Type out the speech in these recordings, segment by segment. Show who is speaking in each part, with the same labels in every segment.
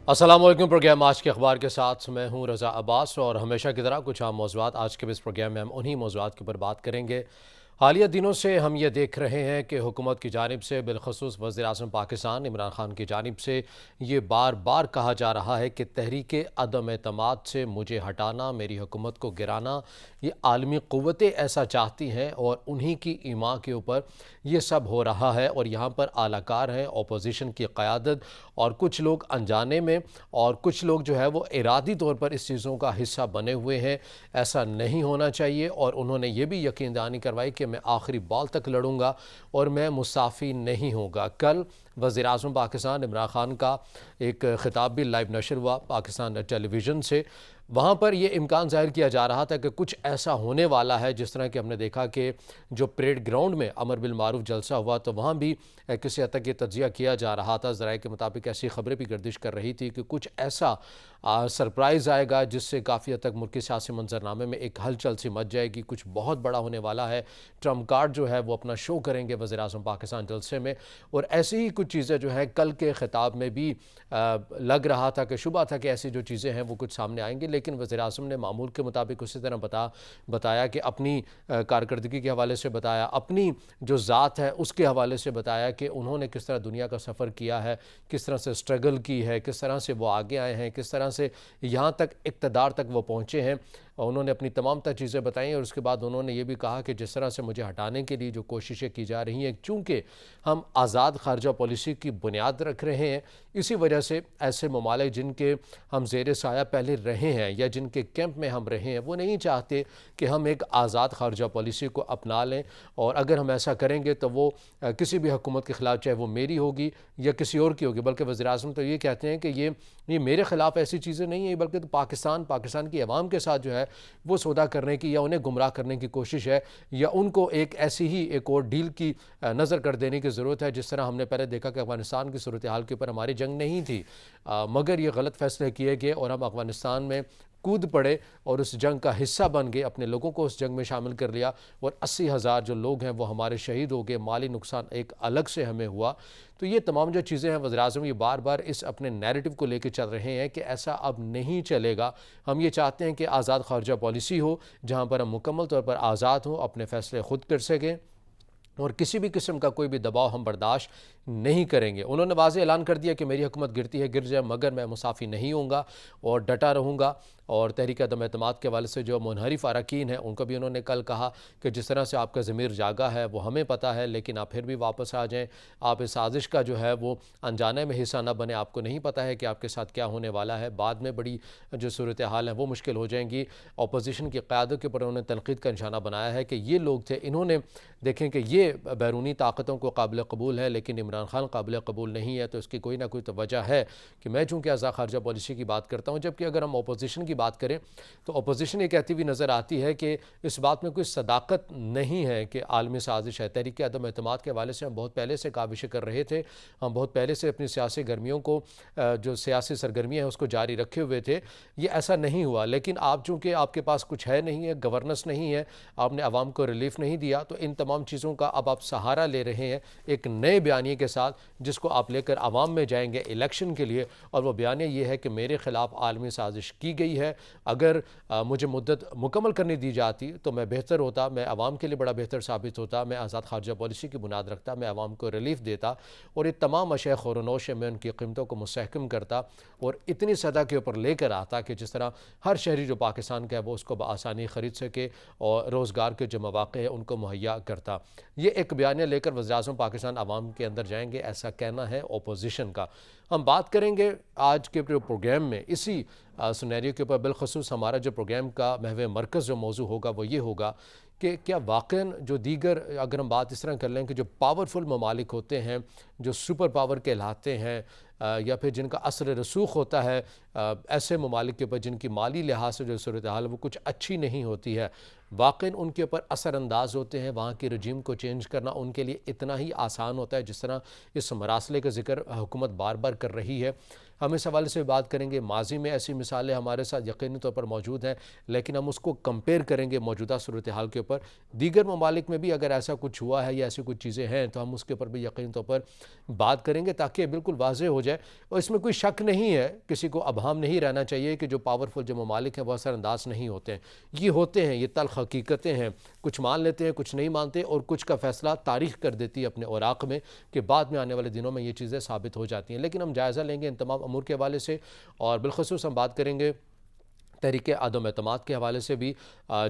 Speaker 1: السلام علیکم۔ پروگرام آج کے اخبار کے ساتھ میں ہوں رضا عباس، اور ہمیشہ کی طرح کچھ عام موضوعات آج کے اس پروگرام میں ہم انہی موضوعات کے اوپر بات کریں گے۔ حالیہ دنوں سے ہم یہ دیکھ رہے ہیں کہ حکومت کی جانب سے، بالخصوص وزیر اعظم پاکستان عمران خان کی جانب سے یہ بار بار کہا جا رہا ہے کہ تحریک عدم اعتماد سے مجھے ہٹانا، میری حکومت کو گرانا، یہ عالمی قوتیں ایسا چاہتی ہیں اور انہی کی ایما کے اوپر یہ سب ہو رہا ہے۔ اور یہاں پر اعلی کار ہیں، اپوزیشن کی قیادت اور کچھ لوگ انجانے میں اور کچھ لوگ جو ہے وہ ارادی طور پر اس چیزوں کا حصہ بنے ہوئے ہیں۔ ایسا نہیں ہونا چاہیے، اور انہوں نے یہ بھی یقین دہانی کروائی کہ میں آخری بال تک لڑوں گا اور میں مصافی نہیں ہوں گا۔ کل وزیر اعظم پاکستان عمران خان کا ایک خطاب بھی لائیو نشر ہوا پاکستان ٹیلی ویژن سے۔ وہاں پر یہ امکان ظاہر کیا جا رہا تھا کہ کچھ ایسا ہونے والا ہے، جس طرح کہ ہم نے دیکھا کہ جو پریڈ گراؤنڈ میں امر بالمعروف جلسہ ہوا تو وہاں بھی کسی حد تک یہ تجزیہ کیا جا رہا تھا۔ ذرائع کے مطابق ایسی خبریں بھی گردش کر رہی تھی کہ کچھ ایسا سرپرائز آئے گا جس سے کافی حد تک ملکی سیاسی منظرنامے میں ایک ہلچل سی مچ جائے گی، کچھ بہت بڑا ہونے والا ہے۔ ٹرمپ کارڈ جو ہے وہ اپنا شو کریں گے وزیر اعظم پاکستان جلسے میں، اور ایسی ہی کچھ چیزیں جو ہیں کل کے خطاب میں بھی لگ رہا تھا کہ شبہ تھا کہ ایسی جو چیزیں ہیں وہ کچھ سامنے آئیں گی، لیکن وزیر اعظم نے معمول کے مطابق اسی طرح بتایا کہ اپنی کارکردگی کے حوالے سے بتایا، اپنی جو ذات ہے اس کے حوالے سے بتایا کہ انہوں نے کس طرح دنیا کا سفر کیا ہے، کس طرح سے سٹرگل کی ہے، کس طرح سے وہ آگے آئے ہیں، کس طرح سے یہاں تک اقتدار تک وہ پہنچے ہیں۔ اور انہوں نے اپنی تمام تر چیزیں بتائیں، اور اس کے بعد انہوں نے یہ بھی کہا کہ جس طرح سے مجھے ہٹانے کے لیے جو کوششیں کی جا رہی ہیں، چونکہ ہم آزاد خارجہ پالیسی کی بنیاد رکھ رہے ہیں، اسی وجہ سے ایسے ممالک جن کے ہم زیر سایہ پہلے رہے ہیں یا جن کے کیمپ میں ہم رہے ہیں، وہ نہیں چاہتے کہ ہم ایک آزاد خارجہ پالیسی کو اپنا لیں، اور اگر ہم ایسا کریں گے تو وہ کسی بھی حکومت کے خلاف، چاہے وہ میری ہوگی یا کسی اور کی ہوگی، بلکہ وزیر اعظم تو یہ کہتے ہیں کہ یہ میرے خلاف ایسی چیزیں نہیں ہیں، بلکہ تو پاکستان کی عوام کے ساتھ جو ہے وہ سودا کرنے کی یا انہیں گمراہ کرنے کی کوشش ہے، یا ان کو ایک ایسی ہی ایک اور ڈیل کی نظر کر دینے کی ضرورت ہے، جس طرح ہم نے پہلے دیکھا کہ افغانستان کی صورتحال کے اوپر ہماری جنگ نہیں تھی، مگر یہ غلط فیصلے کیے گئے اور ہم افغانستان میں کود پڑے اور اس جنگ کا حصہ بن گئے، اپنے لوگوں کو اس جنگ میں شامل کر لیا، اور 80,000 جو لوگ ہیں وہ ہمارے شہید ہو گئے، مالی نقصان ایک الگ سے ہمیں ہوا۔ تو یہ تمام جو چیزیں ہیں، وزیر اعظم یہ بار بار اس اپنے نیریٹو کو لے کے چل رہے ہیں کہ ایسا اب نہیں چلے گا۔ ہم یہ چاہتے ہیں کہ آزاد خارجہ پالیسی ہو، جہاں پر ہم مکمل طور پر آزاد ہوں، اپنے فیصلے خود کر سکیں، اور کسی بھی قسم کا کوئی بھی دباؤ ہم برداشت نہیں کریں گے۔ انہوں نے واضح اعلان کر دیا کہ میری حکومت گرتی ہے گر جائے، مگر میں مصافی نہیں ہوں گا اور ڈٹا رہوں گا۔ اور تحریک عدم اعتماد کے حوالے سے جو منحرف اراکین ہیں، ان کو بھی انہوں نے کل کہا کہ جس طرح سے آپ کا ضمیر جاگا ہے وہ ہمیں پتہ ہے، لیکن آپ پھر بھی واپس آ جائیں، آپ اس سازش کا جو ہے وہ انجانے میں حصہ نہ بنے، آپ کو نہیں پتہ ہے کہ آپ کے ساتھ کیا ہونے والا ہے، بعد میں بڑی جو صورتحال ہیں وہ مشکل ہو جائیں گی۔ اپوزیشن کی قیادت کے اوپر انہوں نے تنقید کا نشانہ بنایا ہے کہ یہ لوگ تھے، انہوں نے دیکھیں کہ یہ بیرونی طاقتوں کو قابل قبول ہے لیکن عمران خان قابل قبول نہیں ہے، تو اس کی کوئی نہ کوئی تو وجہ ہے کہ میں چونکہ آزاد خارجہ پالیسی کی بات کرتا ہوں، جبکہ اگر ہم اپوزیشن کی بات کریں تو اپوزیشن یہ کہتی ہوئی نظر آتی ہے کہ اس بات میں کوئی صداقت نہیں ہے کہ عالمی سازش ہے۔ تحریک عدم اعتماد کے حوالے سے ہم بہت پہلے سے کاوشیں کر رہے تھے، ہم بہت پہلے سے اپنی سیاسی گرمیوں کو جو سیاسی سرگرمیاں ہیں اس کو جاری رکھے ہوئے تھے، یہ ایسا نہیں ہوا، لیکن آپ چونکہ آپ کے پاس کچھ ہے نہیں ہے، گورننس نہیں ہے، آپ نے عوام کو ریلیف نہیں دیا، تو ان تمام چیزوں کا اب آپ سہارا لے رہے ہیں ایک نئے بیانیے کے ساتھ، جس کو آپ لے کر عوام میں جائیں گے الیکشن کے لیے، اور وہ بیانیہ یہ ہے کہ میرے خلاف عالمی سازش کی گئی ہے، اگر مجھے مدت مکمل کرنے دی جاتی تو میں بہتر ہوتا، میں عوام کے لیے بڑا بہتر ثابت ہوتا، میں آزاد خارجہ پالیسی کی بنیاد رکھتا، میں عوام کو ریلیف دیتا، اور یہ تمام اشیاء خور و نوش میں ان کی قیمتوں کو مستحکم کرتا اور اتنی سطح کے اوپر لے کر آتا کہ جس طرح ہر شہری جو پاکستان کا ہے وہ اس کو بآسانی خرید سکے اور روزگار کے جو مواقع ہیں ان کو مہیا کرتا۔ یہ ایک بیانیہ لے کر وزیر اعظم پاکستان عوام کے اندر جائیں گے، ایسا کہنا ہے اپوزیشن کا۔ ہم بات کریں گے آج کے پروگرام میں اسی سینیریو کے اوپر، بالخصوص ہمارا جو پروگرام کا محور مرکز جو موضوع ہوگا وہ یہ ہوگا کہ کیا واقعاً جو دیگر، اگر ہم بات اس طرح کر لیں کہ جو پاورفل ممالک ہوتے ہیں، جو سپر پاور کہلاتے ہیں، یا پھر جن کا اثر رسوخ ہوتا ہے ایسے ممالک کے اوپر جن کی مالی لحاظ سے جو صورتحال وہ کچھ اچھی نہیں ہوتی ہے، واقعاً ان کے اوپر اثر انداز ہوتے ہیں، وہاں کی رجیم کو چینج کرنا ان کے لیے اتنا ہی آسان ہوتا ہے جس طرح اس مراسلے کا ذکر حکومت بار بار کر رہی ہے۔ ہم اس حوالے سے بات کریں گے. ماضی میں ایسی مثالیں ہمارے ساتھ یقینی طور پر موجود ہیں، لیکن ہم اس کو کمپیئر کریں گے موجودہ صورتحال کے اوپر. دیگر ممالک میں بھی اگر ایسا کچھ ہوا ہے یا ایسی کچھ چیزیں ہیں تو ہم اس کے اوپر بھی یقینی طور پر بات کریں گے تاکہ بالکل واضح ہو جائے. اور اس میں کوئی شک نہیں ہے، کسی کو ابہام نہیں رہنا چاہیے کہ جو پاورفل جو ممالک ہیں وہ اثر انداز نہیں ہوتے ہیں. یہ ہوتے ہیں، یہ تلخ حقیقتیں ہیں. کچھ مان لیتے ہیں، کچھ نہیں مانتے، اور کچھ کا فیصلہ تاریخ کر دیتی ہے اپنے اوراق میں کہ بعد میں آنے والے دنوں میں یہ چیزیں ثابت ہو جاتی ہیں. لیکن ہم جائزہ لیں گے ان تمام امور کے حوالے سے، اور بالخصوص ہم بات کریں گے تحریک عدم اعتماد کے حوالے سے بھی.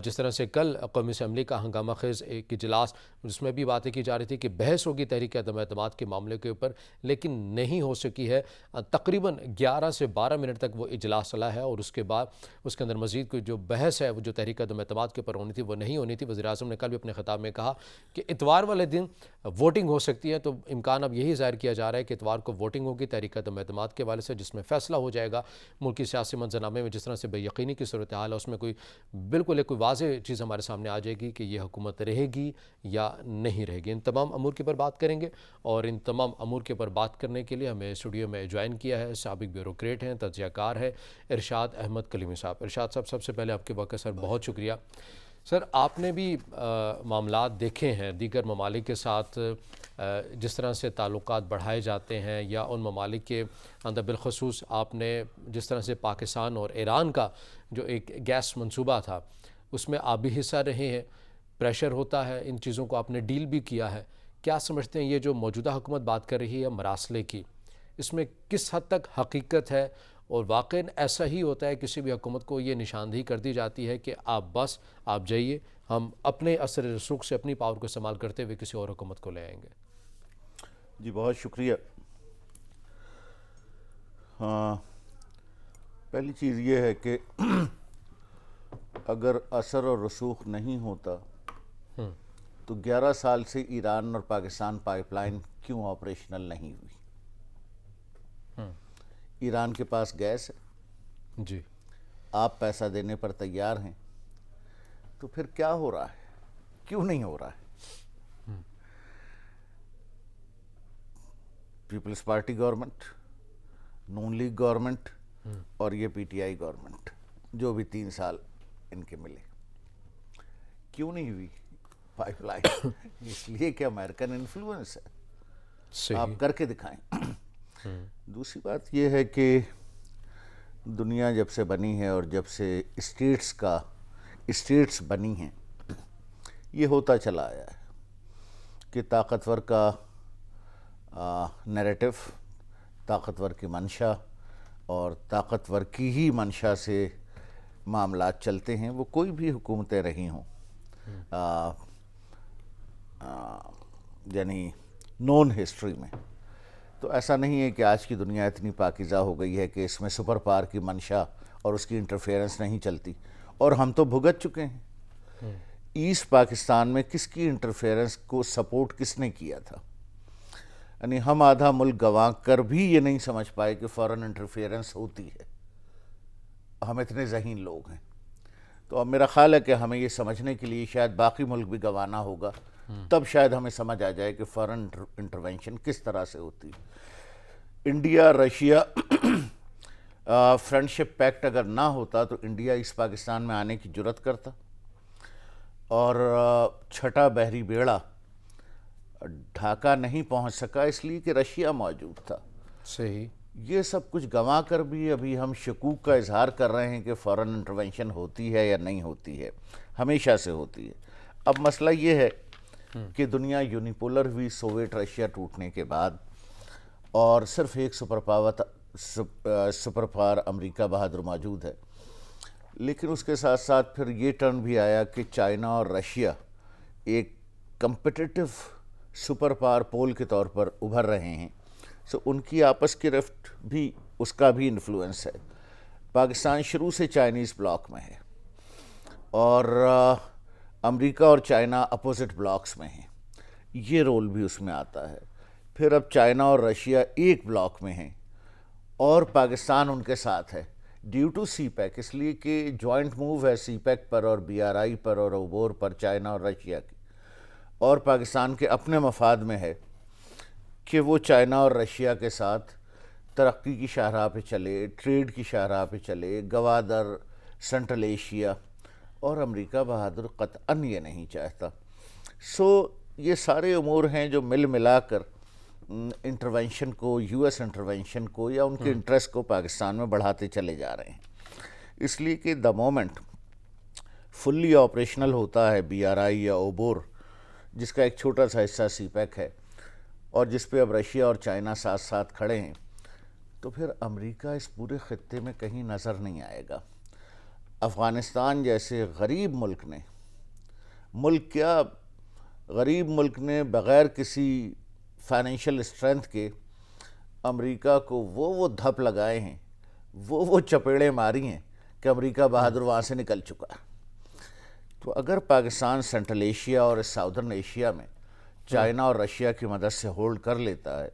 Speaker 1: جس طرح سے کل قومی اسمبلی کا ہنگامہ خیز ایک اجلاس، جس میں بھی باتیں کی جا رہی تھی کہ بحث ہوگی تحریک عدم اعتماد کے معاملے کے اوپر، لیکن نہیں ہو سکی ہے. تقریباً 11 سے 12 منٹ تک وہ اجلاس چلا ہے، اور اس کے بعد اس کے اندر مزید کوئی جو بحث ہے وہ جو تحریک عدم اعتماد کے اوپر ہونی تھی وہ نہیں ہونی تھی. وزیر اعظم نے کل بھی اپنے خطاب میں کہا کہ اتوار والے دن ووٹنگ ہو سکتی ہے، تو امکان اب یہی ظاہر کیا جا رہا ہے کہ اتوار کو ووٹنگ ہوگی تحریک عدم اعتماد کے حوالے سے، جس میں فیصلہ ہو جائے گا ملکی سیاسی منظرنامے میں جس طرح سے بے یقینی کی صورتحال ہے، اس میں کوئی بالکل ایک کوئی واضح چیز ہمارے سامنے آ جائے گی کہ یہ حکومت رہے گی یا نہیں رہے گی. ان تمام امور کے اوپر بات کریں گے، اور ان تمام امور کے اوپر بات کرنے کے لیے ہمیں اسٹوڈیو میں جوائن کیا ہے سابق بیوروکریٹ ہیں، تجزیہ کار ہے ارشاد احمد کلیمی صاحب. ارشاد صاحب، سب سے پہلے آپ کے وقت سر بہت شکریہ. سر، آپ نے بھی معاملات دیکھے ہیں دیگر ممالک کے ساتھ، جس طرح سے تعلقات بڑھائے جاتے ہیں، یا ان ممالک کے اندر بالخصوص آپ نے جس طرح سے پاکستان اور ایران کا جو ایک گیس منصوبہ تھا اس میں آپ بھی حصہ رہے ہیں، پریشر ہوتا ہے، ان چیزوں کو آپ نے ڈیل بھی کیا ہے. کیا سمجھتے ہیں یہ جو موجودہ حکومت بات کر رہی ہے مراسلے کی، اس میں کس حد تک حقیقت ہے، اور واقعاً ایسا ہی ہوتا ہے کسی بھی حکومت کو یہ نشاندہی کر دی جاتی ہے کہ آپ جائیے، ہم اپنے اثر رسوخ سے اپنی پاور کو استعمال کرتے ہوئے کسی اور حکومت کو لے آئیں گے؟
Speaker 2: جی بہت شکریہ. پہلی چیز یہ ہے کہ اگر اثر اور رسوخ نہیں ہوتا تو 11 سال سے ایران اور پاکستان پائپ لائن کیوں آپریشنل نہیں ہوئی؟ ایران کے پاس گیس ہے
Speaker 1: جی،
Speaker 2: آپ پیسہ دینے پر تیار ہیں، تو پھر کیا ہو رہا ہے؟ کیوں نہیں ہو رہا ہے؟ پیپلز پارٹی گورنمنٹ، نون لیگ گورنمنٹ اور یہ پی ٹی آئی گورنمنٹ جو بھی 3 سال ان کے ملے، کیوں نہیں ہوئی پائپ لائن؟ اس لیے کہ امریکن انفلوئنس ہے، آپ کر کے دکھائیں. دوسری بات یہ ہے کہ دنیا جب سے بنی ہے اور جب سے اسٹیٹس بنی ہیں، یہ ہوتا چلا آیا ہے کہ طاقتور کا نیریٹو، طاقتور کی منشا اور طاقتور کی ہی منشا سے معاملات چلتے ہیں، وہ کوئی بھی حکومتیں رہی ہوں. یعنی نون ہسٹری میں تو ایسا نہیں ہے کہ آج کی دنیا اتنی پاکیزہ ہو گئی ہے کہ اس میں سپر پاور کی منشا اور اس کی انٹرفیئرنس نہیں چلتی، اور ہم تو بھگت چکے ہیں. ایسٹ پاکستان میں کس کی انٹرفیئرنس کو سپورٹ کس نے کیا تھا؟ یعنی ہم آدھا ملک گنوا کر بھی یہ نہیں سمجھ پائے کہ فورن انٹرفیئرنس ہوتی ہے. ہم اتنے ذہین لوگ ہیں. تو اب میرا خیال ہے کہ ہمیں یہ سمجھنے کے لیے شاید باقی ملک بھی گنوانا ہوگا، تب شاید ہمیں سمجھ آ جائے کہ فورن انٹرونشن کس طرح سے ہوتی ہے. انڈیا رشیا فرینڈشپ پیکٹ اگر نہ ہوتا تو انڈیا اس پاکستان میں آنے کی جرت کرتا، اور چھٹا بحری بیڑا ڈھاکہ نہیں پہنچ سکا اس لیے کہ رشیا موجود تھا.
Speaker 1: صحیح.
Speaker 2: یہ سب کچھ گنوا کر بھی ابھی ہم شکوک کا اظہار کر رہے ہیں کہ فورن انٹرونشن ہوتی ہے یا نہیں ہوتی ہے. ہمیشہ سے ہوتی ہے. اب مسئلہ یہ ہے کہ دنیا یونیپولر ہوئی سوویٹ رشیا ٹوٹنے کے بعد، اور صرف ایک سپر پاور امریکہ بہادر موجود ہے. لیکن اس کے ساتھ ساتھ پھر یہ ٹرن بھی آیا کہ چائنا اور رشیا ایک کمپٹیٹو سپر پاور پول کے طور پر ابھر رہے ہیں. سو ان کی آپس کی رفت بھی، اس کا بھی انفلوئنس ہے. پاکستان شروع سے چائنیز بلاک میں ہے، اور امریکہ اور چائنا اپوزٹ بلاکس میں ہیں، یہ رول بھی اس میں آتا ہے. پھر اب چائنا اور رشیا ایک بلاک میں ہیں اور پاکستان ان کے ساتھ ہے ڈیو ٹو سی پیک، اس لیے کہ جوائنٹ موو ہے سی پیک پر اور بی آر آئی پر اور اوبور پر چائنا اور رشیا کی. اور پاکستان کے اپنے مفاد میں ہے کہ وہ چائنا اور رشیا کے ساتھ ترقی کی شاہراہ پہ چلے، ٹریڈ کی شاہراہ پہ چلے، گوادر، سنٹرل ایشیا، اور امریکہ بہادر قطعاً یہ نہیں چاہتا۔ یہ سارے امور ہیں جو مل ملا کر انٹرونشن کو، یو ایس انٹرونشن کو یا ان کے انٹرسٹ کو پاکستان میں بڑھاتے چلے جا رہے ہیں۔ اس لیے کہ دا مومنٹ فلی آپریشنل ہوتا ہے بی آر آئی یا اوبور، جس کا ایک چھوٹا سا حصہ سی پیک ہے، اور جس پہ اب رشیا اور چائنا ساتھ ساتھ کھڑے ہیں، تو پھر امریکہ اس پورے خطے میں کہیں نظر نہیں آئے گا۔ افغانستان جیسے غریب ملک نے بغیر کسی فائنینشیل اسٹرینتھ کے امریکہ کو وہ دھپ لگائے ہیں، وہ چپیڑیں ماری ہیں کہ امریکہ بہادر وہاں سے نکل چکا ہے۔ تو اگر پاکستان سینٹرل ایشیا اور ساؤدرن ایشیا میں چائنا اور رشیا کی مدد سے ہولڈ کر لیتا ہے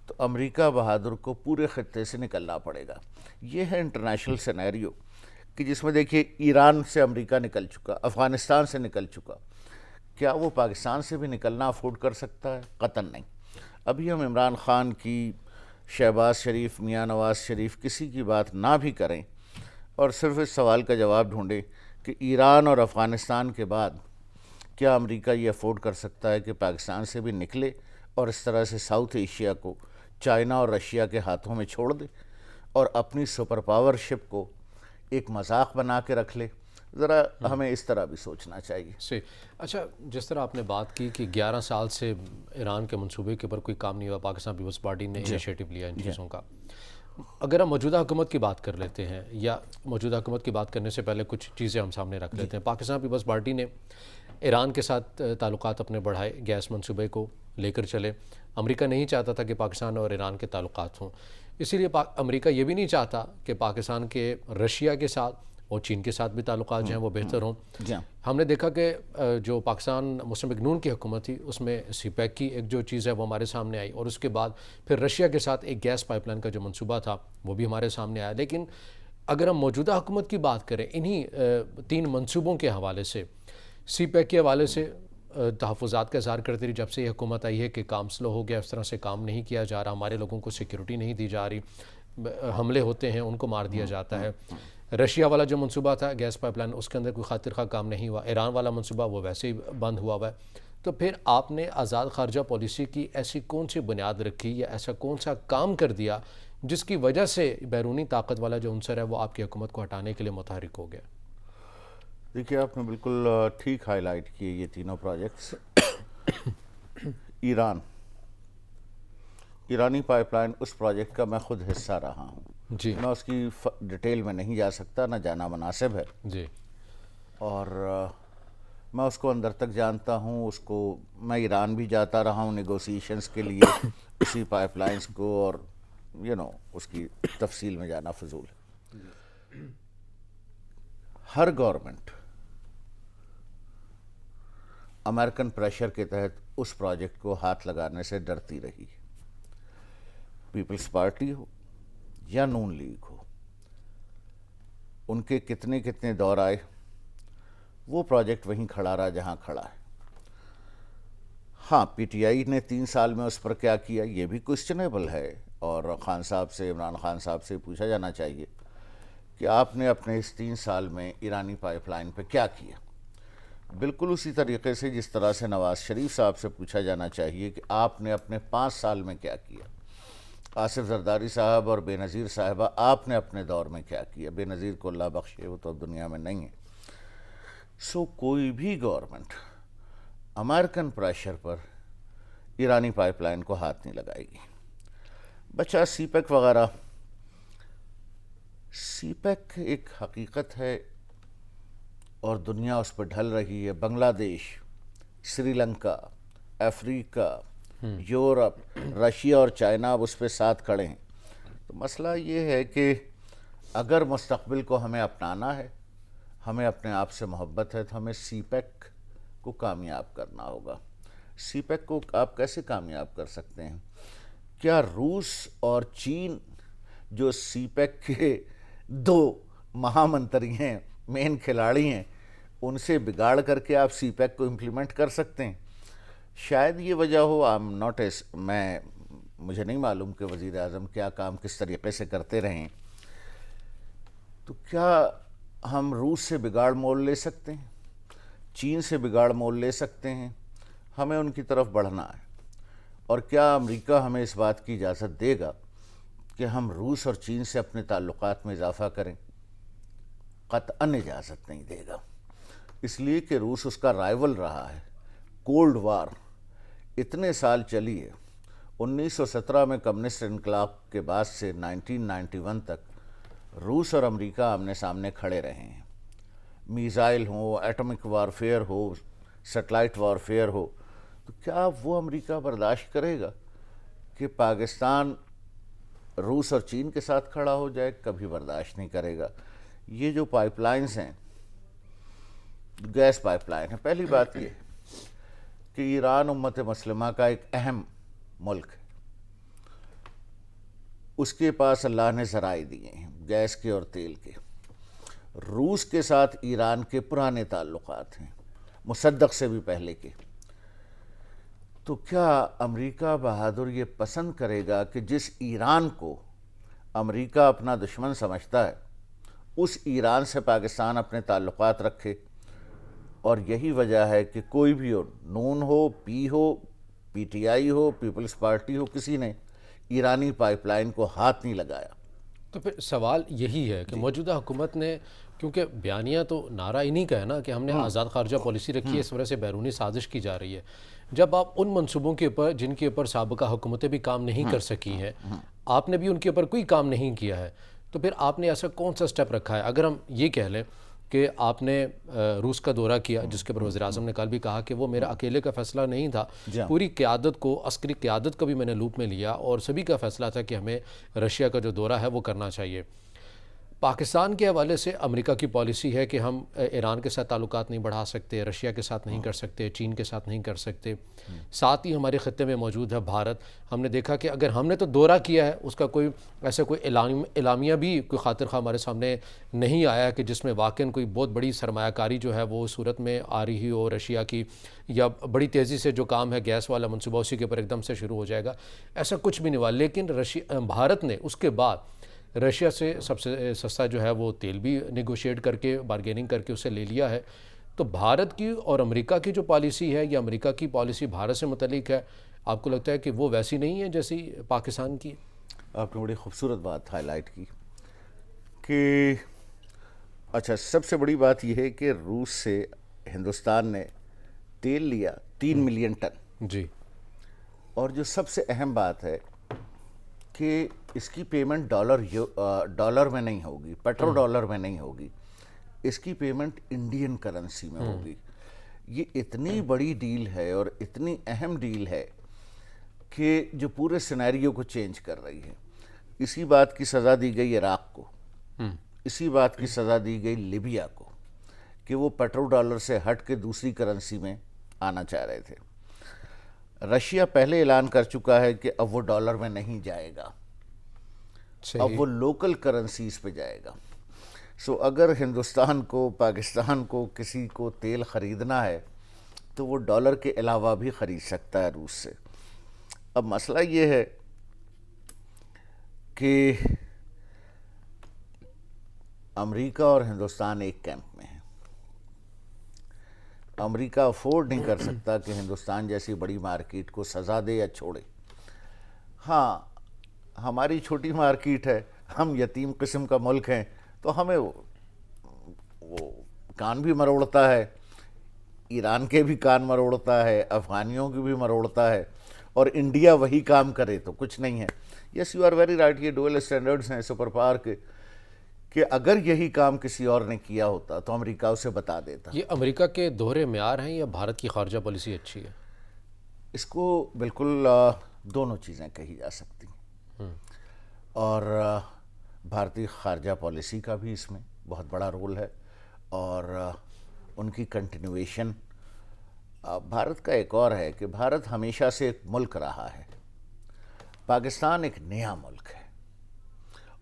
Speaker 2: تو امریکہ بہادر کو پورے خطے سے نکلنا پڑے گا۔ یہ ہے انٹرنیشنل سینیریو کہ جس میں دیکھیے ایران سے امریکہ نکل چکا، افغانستان سے نکل چکا، کیا وہ پاکستان سے بھی نکلنا افورڈ کر سکتا ہے؟ قطعاً نہیں۔ ابھی ہم عمران خان کی، شہباز شریف، میاں نواز شریف، کسی کی بات نہ بھی کریں اور صرف اس سوال کا جواب ڈھونڈیں کہ ایران اور افغانستان کے بعد کیا امریکہ یہ افورڈ کر سکتا ہے کہ پاکستان سے بھی نکلے اور اس طرح سے ساؤتھ ایشیا کو چائنا اور رشیا کے ہاتھوں میں چھوڑ دے اور اپنی سپر پاور شپ کو ایک مذاق بنا کے رکھ لے؟ ذرا ہمیں اس طرح بھی سوچنا چاہیے۔
Speaker 1: صحیح۔ اچھا، جس طرح آپ نے بات کی کہ 11 سال سے ایران کے منصوبے کے اوپر کوئی کام نہیں ہوا، پاکستان پیپلز پارٹی نے انیشیٹو لیا ان چیزوں کا، اگر ہم موجودہ حکومت کی بات کر لیتے ہیں، یا موجودہ حکومت کی بات کرنے سے پہلے کچھ چیزیں ہم سامنے رکھ لیتے ہیں۔ پاکستان پیپلز پارٹی نے ایران کے ساتھ تعلقات اپنے بڑھائے، گیس منصوبے کو لے کر چلے۔ امریکہ نہیں چاہتا تھا کہ پاکستان اور ایران کے تعلقات ہوں، اسی لیے امریکہ یہ بھی نہیں چاہتا کہ پاکستان کے رشیا کے ساتھ اور چین کے ساتھ بھی تعلقات جو ہیں وہ بہتر ہوں۔ ہم نے دیکھا کہ جو پاکستان مسلم لیگ نون کی حکومت تھی، اس میں سی پیک کی ایک جو چیز ہے وہ ہمارے سامنے آئی، اور اس کے بعد پھر رشیا کے ساتھ ایک گیس پائپ لائن کا جو منصوبہ تھا وہ بھی ہمارے سامنے آیا۔ لیکن اگر ہم موجودہ حکومت کی بات کریں، انہی 3 منصوبوں کے حوالے سے، سی پیک کے حوالے سے تحفظات کا اظہار کرتے رہی جب سے یہ حکومت آئی ہے کہ کام سلو ہو گیا، اس طرح سے کام نہیں کیا جا رہا، ہمارے لوگوں کو سیکیورٹی نہیں دی جا رہی، حملے ہوتے ہیں ان کو مار دیا جاتا ہے۔ رشیا والا جو منصوبہ تھا گیس پائپ لائن، اس کے اندر کوئی خاطر خواہ کام نہیں ہوا۔ ایران والا منصوبہ وہ ویسے ہی بند ہوا ہے۔ تو پھر آپ نے آزاد خارجہ پالیسی کی ایسی کون سی بنیاد رکھی یا ایسا کون سا کام کر دیا جس کی وجہ سے بیرونی طاقت والا جو عنصر ہے وہ آپ کی حکومت کو ہٹانے کے لیے متحرک ہو گیا؟
Speaker 2: دیکھیے، آپ نے بالکل ٹھیک ہائی لائٹ کیے یہ تینوں پروجیکٹس۔ ایرانی پائپ لائن اس پروجیکٹ کا میں خود حصہ رہا ہوں
Speaker 1: جی،
Speaker 2: میں اس کی ڈیٹیل میں نہیں جا سکتا، نہ جانا مناسب ہے،
Speaker 1: جی،
Speaker 2: اور میں اس کو اندر تک جانتا ہوں۔ اس کو میں ایران بھی جاتا رہا ہوں نیگوسیشنز کے لیے اسی پائپ لائنز کو، اور اس کی تفصیل میں جانا فضول ہے۔ ہر گورنمنٹ امریکن پریشر کے تحت اس پروجیکٹ کو ہاتھ لگانے سے ڈرتی رہی، پیپلز پارٹی ہو یا نون لیگ ہو۔ ان کے کتنے دور آئے، وہ پروجیکٹ وہیں کھڑا رہا جہاں کھڑا ہے۔ ہاں، پی ٹی آئی نے 3 سال میں اس پر کیا کیا یہ بھی کوسچنیبل ہے، اور عمران خان صاحب سے پوچھا جانا چاہیے کہ آپ نے اپنے اس 3 سال میں ایرانی پائپ لائن پہ کیا کیا۔ بالکل اسی طریقے سے جس طرح سے نواز شریف صاحب سے پوچھا جانا چاہیے کہ آپ نے اپنے 5 سال میں کیا کیا۔ آصف زرداری صاحب اور بے نظیر صاحبہ، آپ نے اپنے دور میں کیا کیا۔ بے نظیر کو اللہ بخشے، وہ تو اب دنیا میں نہیں ہے۔ کوئی بھی گورنمنٹ امریکن پریشر پر ایرانی پائپ لائن کو ہاتھ نہیں لگائے گی۔ بچہ سی پیک وغیرہ، سی پیک ایک حقیقت ہے اور دنیا اس پر ڈھل رہی ہے۔ بنگلہ دیش، سری لنکا، افریقہ، یورپ، رشیا اور چائنا اب اس پہ ساتھ کھڑے ہیں۔ تو مسئلہ یہ ہے کہ اگر مستقبل کو ہمیں اپنانا ہے، ہمیں اپنے آپ سے محبت ہے، تو ہمیں سی پیک کو کامیاب کرنا ہوگا۔ سی پیک کو آپ کیسے کامیاب کر سکتے ہیں؟ کیا روس اور چین جو سی پیک کے 2 مہامنتری ہیں، مین کھلاڑی ہیں، ان سے بگاڑ کر کے آپ سی پیک کو امپلیمنٹ کر سکتے ہیں؟ شاید یہ وجہ ہو، میں مجھے نہیں معلوم کہ وزیر اعظم کیا کام کس طریقے سے کرتے رہے ہیں، تو کیا ہم روس سے بگاڑ مول لے سکتے ہیں، چین سے بگاڑ مول لے سکتے ہیں؟ ہمیں ان کی طرف بڑھنا ہے۔ اور کیا امریکہ ہمیں اس بات کی اجازت دے گا کہ ہم روس اور چین سے اپنے تعلقات میں اضافہ کریں؟ قطعاً اجازت نہیں دے گا، اس لیے کہ روس اس کا رائیول رہا ہے۔ کولڈ وار اتنے سال چلی ہے، 1917 میں کمیونسٹ انقلاب کے بعد سے 1991 تک روس اور امریکہ آمنے سامنے کھڑے رہے ہیں۔ میزائل ہو، ایٹمک وارفیئر ہو، سیٹلائٹ وارفیئر ہو، تو کیا وہ امریکہ برداشت کرے گا کہ پاکستان روس اور چین کے ساتھ کھڑا ہو جائے؟ کبھی برداشت نہیں کرے گا۔ یہ جو پائپ لائنز ہیں، گیس پائپ لائن ہے، پہلی بات یہ ہے کہ ایران امت مسلمہ کا ایک اہم ملک ہے، اس کے پاس اللہ نے ذرائع دیے ہیں گیس کے اور تیل کے۔ روس کے ساتھ ایران کے پرانے تعلقات ہیں، مصدق سے بھی پہلے کے۔ تو کیا امریکہ بہادر یہ پسند کرے گا کہ جس ایران کو امریکہ اپنا دشمن سمجھتا ہے، اس ایران سے پاکستان اپنے تعلقات رکھے؟ اور یہی وجہ ہے کہ کوئی بھی ہو، نون ہو، پی ہو، پی ٹی آئی ہو، پیپلز پارٹی ہو، کسی نے ایرانی پائپ لائن کو ہاتھ نہیں لگایا۔
Speaker 1: تو پھر سوال یہی ہے کہ موجودہ حکومت نے، کیونکہ بیانیہ تو نعرہ انہی کا ہے نا کہ ہم نے آزاد خارجہ پالیسی رکھی ہے، اس وجہ سے بیرونی سازش کی جا رہی ہے۔ جب آپ ان منصوبوں کے اوپر جن کے اوپر سابقہ حکومتیں بھی کام نہیں کر سکی ہیں، آپ نے بھی ان کے اوپر کوئی کام نہیں کیا ہے، تو پھر آپ نے ایسا کون سا سٹیپ رکھا ہے؟ اگر ہم یہ کہہ لیں کہ آپ نے روس کا دورہ کیا، جس کے اوپر وزیر اعظم نے کل بھی کہا کہ وہ میرا اکیلے کا فیصلہ نہیں تھا، پوری قیادت کو، عسکری قیادت کو بھی میں نے لوپ میں لیا اور سبھی کا فیصلہ تھا کہ ہمیں رشیا کا جو دورہ ہے وہ کرنا چاہیے۔ پاکستان کے حوالے سے امریکہ کی پالیسی ہے کہ ہم ایران کے ساتھ تعلقات نہیں بڑھا سکتے، رشیا کے ساتھ نہیں کر سکتے، چین کے ساتھ نہیں کر سکتے۔ ساتھ ہی ہمارے خطے میں موجود ہے بھارت۔ ہم نے دیکھا کہ اگر ہم نے تو دورہ کیا ہے، اس کا کوئی ایسا کوئی اعلامیہ بھی کوئی خاطر خواہ ہمارے سامنے نہیں آیا کہ جس میں واقعاً کوئی بہت بڑی سرمایہ کاری جو ہے وہ صورت میں آ رہی ہو رشیا کی، یا بڑی تیزی سے جو کام ہے گیس والا منصوبہ اسی کے اوپر ایک دم سے شروع ہو جائے گا۔ ایسا کچھ بھی نہیں ہوا، لیکن بھارت نے اس کے بعد رشیا سے سب سے سستا جو ہے وہ تیل بھی نیگوشیٹ کر کے، بارگیننگ کر کے اسے لے لیا ہے۔ تو بھارت کی اور امریکہ کی جو پالیسی ہے، یا امریکہ کی پالیسی بھارت سے متعلق ہے، آپ کو لگتا ہے کہ وہ ویسی نہیں ہے جیسی پاکستان کی؟
Speaker 2: آپ نے بڑی خوبصورت بات ہائی لائٹ کی کہ اچھا، سب سے بڑی بات یہ ہے کہ روس سے ہندوستان نے تیل لیا 3 ملین ٹن،
Speaker 1: جی۔
Speaker 2: اور جو سب سے اہم بات ہے کہ اس کی پیمنٹ ڈالر میں نہیں ہوگی، پیٹرو ڈالر میں نہیں ہوگی، اس کی پیمنٹ انڈین کرنسی میں ہوگی۔ یہ اتنی بڑی ڈیل ہے اور اتنی اہم ڈیل ہے کہ جو پورے سینیریو کو چینج کر رہی ہے۔ اسی بات کی سزا دی گئی عراق کو، اسی بات کی سزا دی گئی لیبیا کو کہ وہ پیٹرو ڈالر سے ہٹ کے دوسری کرنسی میں آنا چاہ رہے تھے۔ رشیا پہلے اعلان کر چکا ہے کہ اب وہ ڈالر میں نہیں جائے گا، اب وہ لوکل کرنسیز پہ جائے گا۔ سو اگر ہندوستان کو، پاکستان کو، کسی کو تیل خریدنا ہے تو وہ ڈالر کے علاوہ بھی خرید سکتا ہے روس سے۔ اب مسئلہ یہ ہے کہ امریکہ اور ہندوستان ایک کیمپ میں ہیں۔ امریکہ افورڈ نہیں کر سکتا کہ ہندوستان جیسی بڑی مارکیٹ کو سزا دے یا چھوڑے۔ ہاں، ہماری چھوٹی مارکیٹ ہے، ہم یتیم قسم کا ملک ہیں، تو ہمیں وہ کان بھی مروڑتا ہے، ایران کے بھی کان مروڑتا ہے، افغانیوں کی بھی مروڑتا ہے، اور انڈیا وہی کام کرے تو کچھ نہیں ہے۔ یس، یو آر ویری رائٹ، یہ ڈوئل اسٹینڈرڈز ہیں سپر پاور کے، کہ اگر یہی کام کسی اور نے کیا ہوتا تو امریکہ اسے بتا دیتا۔
Speaker 1: یہ امریکہ کے دوہرے معیار ہیں یا بھارت کی خارجہ پالیسی اچھی ہے؟
Speaker 2: اس کو بالکل دونوں چیزیں کہی جا سکتی ہیں، اور بھارتی خارجہ پالیسی کا بھی اس میں بہت بڑا رول ہے، اور ان کی کنٹینویشن۔ بھارت کا ایک اور ہے کہ بھارت ہمیشہ سے ایک ملک رہا ہے، پاکستان ایک نیا ملک ہے،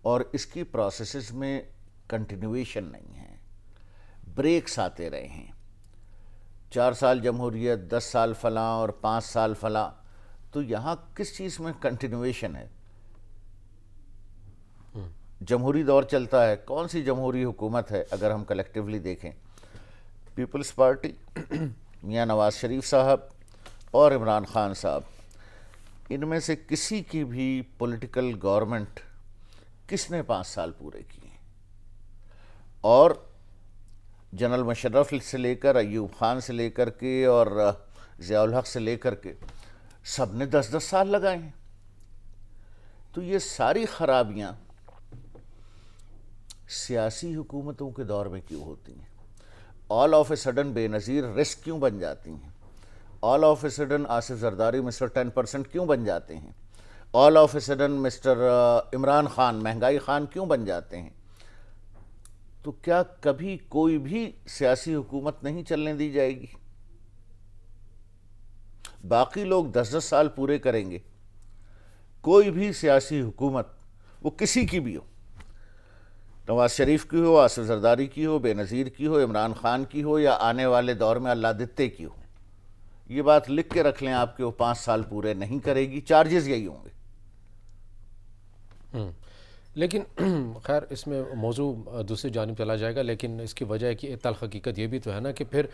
Speaker 2: اور اس کی پروسیسز میں کنٹینویشن نہیں ہے، بریکس آتے رہے ہیں۔ 4 سال جمہوریت، 10 سال فلاں اور 5 سال فلاں، تو یہاں کس چیز میں کنٹینویشن ہے؟ جمہوری دور چلتا ہے، کون سی جمہوری حکومت ہے اگر ہم کلیکٹیولی دیکھیں؟ پیپلز پارٹی، میاں نواز شریف صاحب اور عمران خان صاحب، ان میں سے کسی کی بھی پولیٹیکل گورنمنٹ کس نے 5 سال پورے کیے؟ اور جنرل مشرف سے لے کر ایوب خان سے لے کر کے اور ضیاء الحق سے لے کر کے سب نے 10-10 سال لگائے ہیں۔ تو یہ ساری خرابیاں سیاسی حکومتوں کے دور میں کیوں ہوتی ہیں؟ آل آف اے سڈن بے نظیر رسک کیوں بن جاتی ہیں؟ All of a sudden Asif Zardari mister 10% کیوں بن جاتے ہیں؟ All of a sudden mister Imran Khan مہنگائی خان کیوں بن جاتے ہیں؟ تو کیا کبھی کوئی بھی سیاسی حکومت نہیں چلنے دی جائے گی؟ باقی لوگ 10-10 سال پورے کریں گے، کوئی بھی سیاسی حکومت وہ کسی کی بھی ہو، نواز شریف کی ہو، آصف زرداری کی ہو، بے نظیر کی ہو، عمران خان کی ہو، یا آنے والے دور میں اللہ دتے کی ہو، یہ بات لکھ کے رکھ لیں آپ کے، وہ 5 سال پورے نہیں کرے گی، چارجز یہی ہوں گے۔
Speaker 1: لیکن خیر اس میں موضوع دوسری جانب چلا جائے گا، لیکن اس کی وجہ ہے کہ تلخ حقیقت یہ بھی تو ہے نا کہ پھر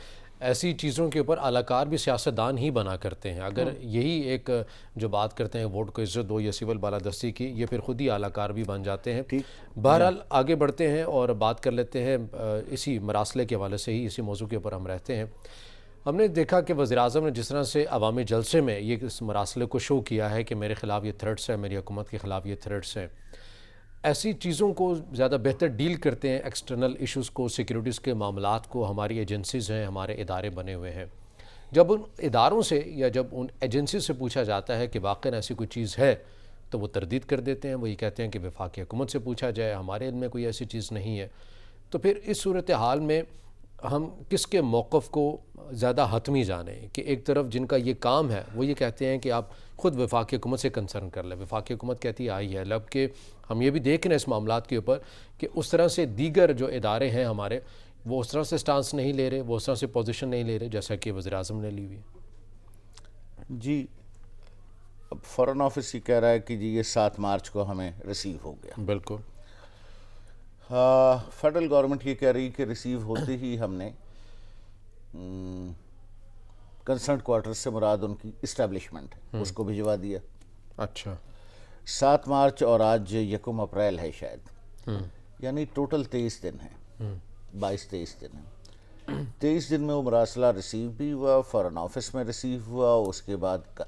Speaker 1: ایسی چیزوں کے اوپر اعلی بھی سیاستدان ہی بنا کرتے ہیں۔ اگر یہی ایک جو بات کرتے ہیں ووٹ کو عزت دو یا سول بالادستی کی، یہ پھر خود ہی اعلی بھی بن جاتے ہیں۔ بہرحال آگے بڑھتے ہیں اور بات کر لیتے ہیں اسی مراسلے کے حوالے سے ہی، اسی موضوع کے اوپر ہم رہتے ہیں۔ ہم نے دیکھا کہ وزیراعظم نے جس طرح سے عوامی جلسے میں یہ اس مراسلے کو شو کیا ہے کہ میرے خلاف یہ تھریٹس ہیں، میری حکومت کے خلاف یہ تھریٹس ہیں، ایسی چیزوں کو زیادہ بہتر ڈیل کرتے ہیں، ایکسٹرنل ایشوز کو، سیکیورٹیز کے معاملات کو ہماری ایجنسیز ہیں، ہمارے ادارے بنے ہوئے ہیں۔ جب ان اداروں سے یا جب ان ایجنسیز سے پوچھا جاتا ہے کہ واقعاً ایسی کوئی چیز ہے تو وہ تردید کر دیتے ہیں، وہ یہ کہتے ہیں کہ وفاقی حکومت سے پوچھا جائے، ہمارے علم میں کوئی ایسی چیز نہیں ہے۔ تو پھر اس صورتحال میں ہم کس کے موقف کو زیادہ حتمی جانیں کہ ایک طرف جن کا یہ کام ہے وہ یہ کہتے ہیں کہ آپ خود وفاقی حکومت سے کنسرن کر لیں، وفاقی حکومت کہتی ہے آئی ہے، لب کہ ہم یہ بھی دیکھ رہے ہیں اس معاملات کے اوپر کہ اس طرح سے دیگر جو ادارے ہیں ہمارے، وہ اس طرح سے سٹانس نہیں لے رہے، وہ اس طرح سے پوزیشن نہیں لے رہے جیسا کہ وزیراعظم نے لی ہوئی ہے۔
Speaker 2: جی، اب فارن آفس یہ کہہ رہا ہے کہ جی یہ 7 مارچ کو ہمیں ریسیو ہو گیا۔
Speaker 1: بالکل۔
Speaker 2: فیڈرل گورنمنٹ یہ کہہ رہی کہ ریسیو ہوتے ہی ہم نے کنسرنٹ کوارٹر سے مراد ان کی اسٹیبلشمنٹ ہے اس کو بھجوا دیا۔
Speaker 1: اچھا،
Speaker 2: 7 مارچ اور آج 1 اپریل ہے شاید، یعنی ٹوٹل 23 دن ہیں، 22-23 دن ہیں۔ 23 دن میں وہ مراسلہ ریسیو بھی ہوا، فارن آفس میں ریسیو ہوا، اس کے بعد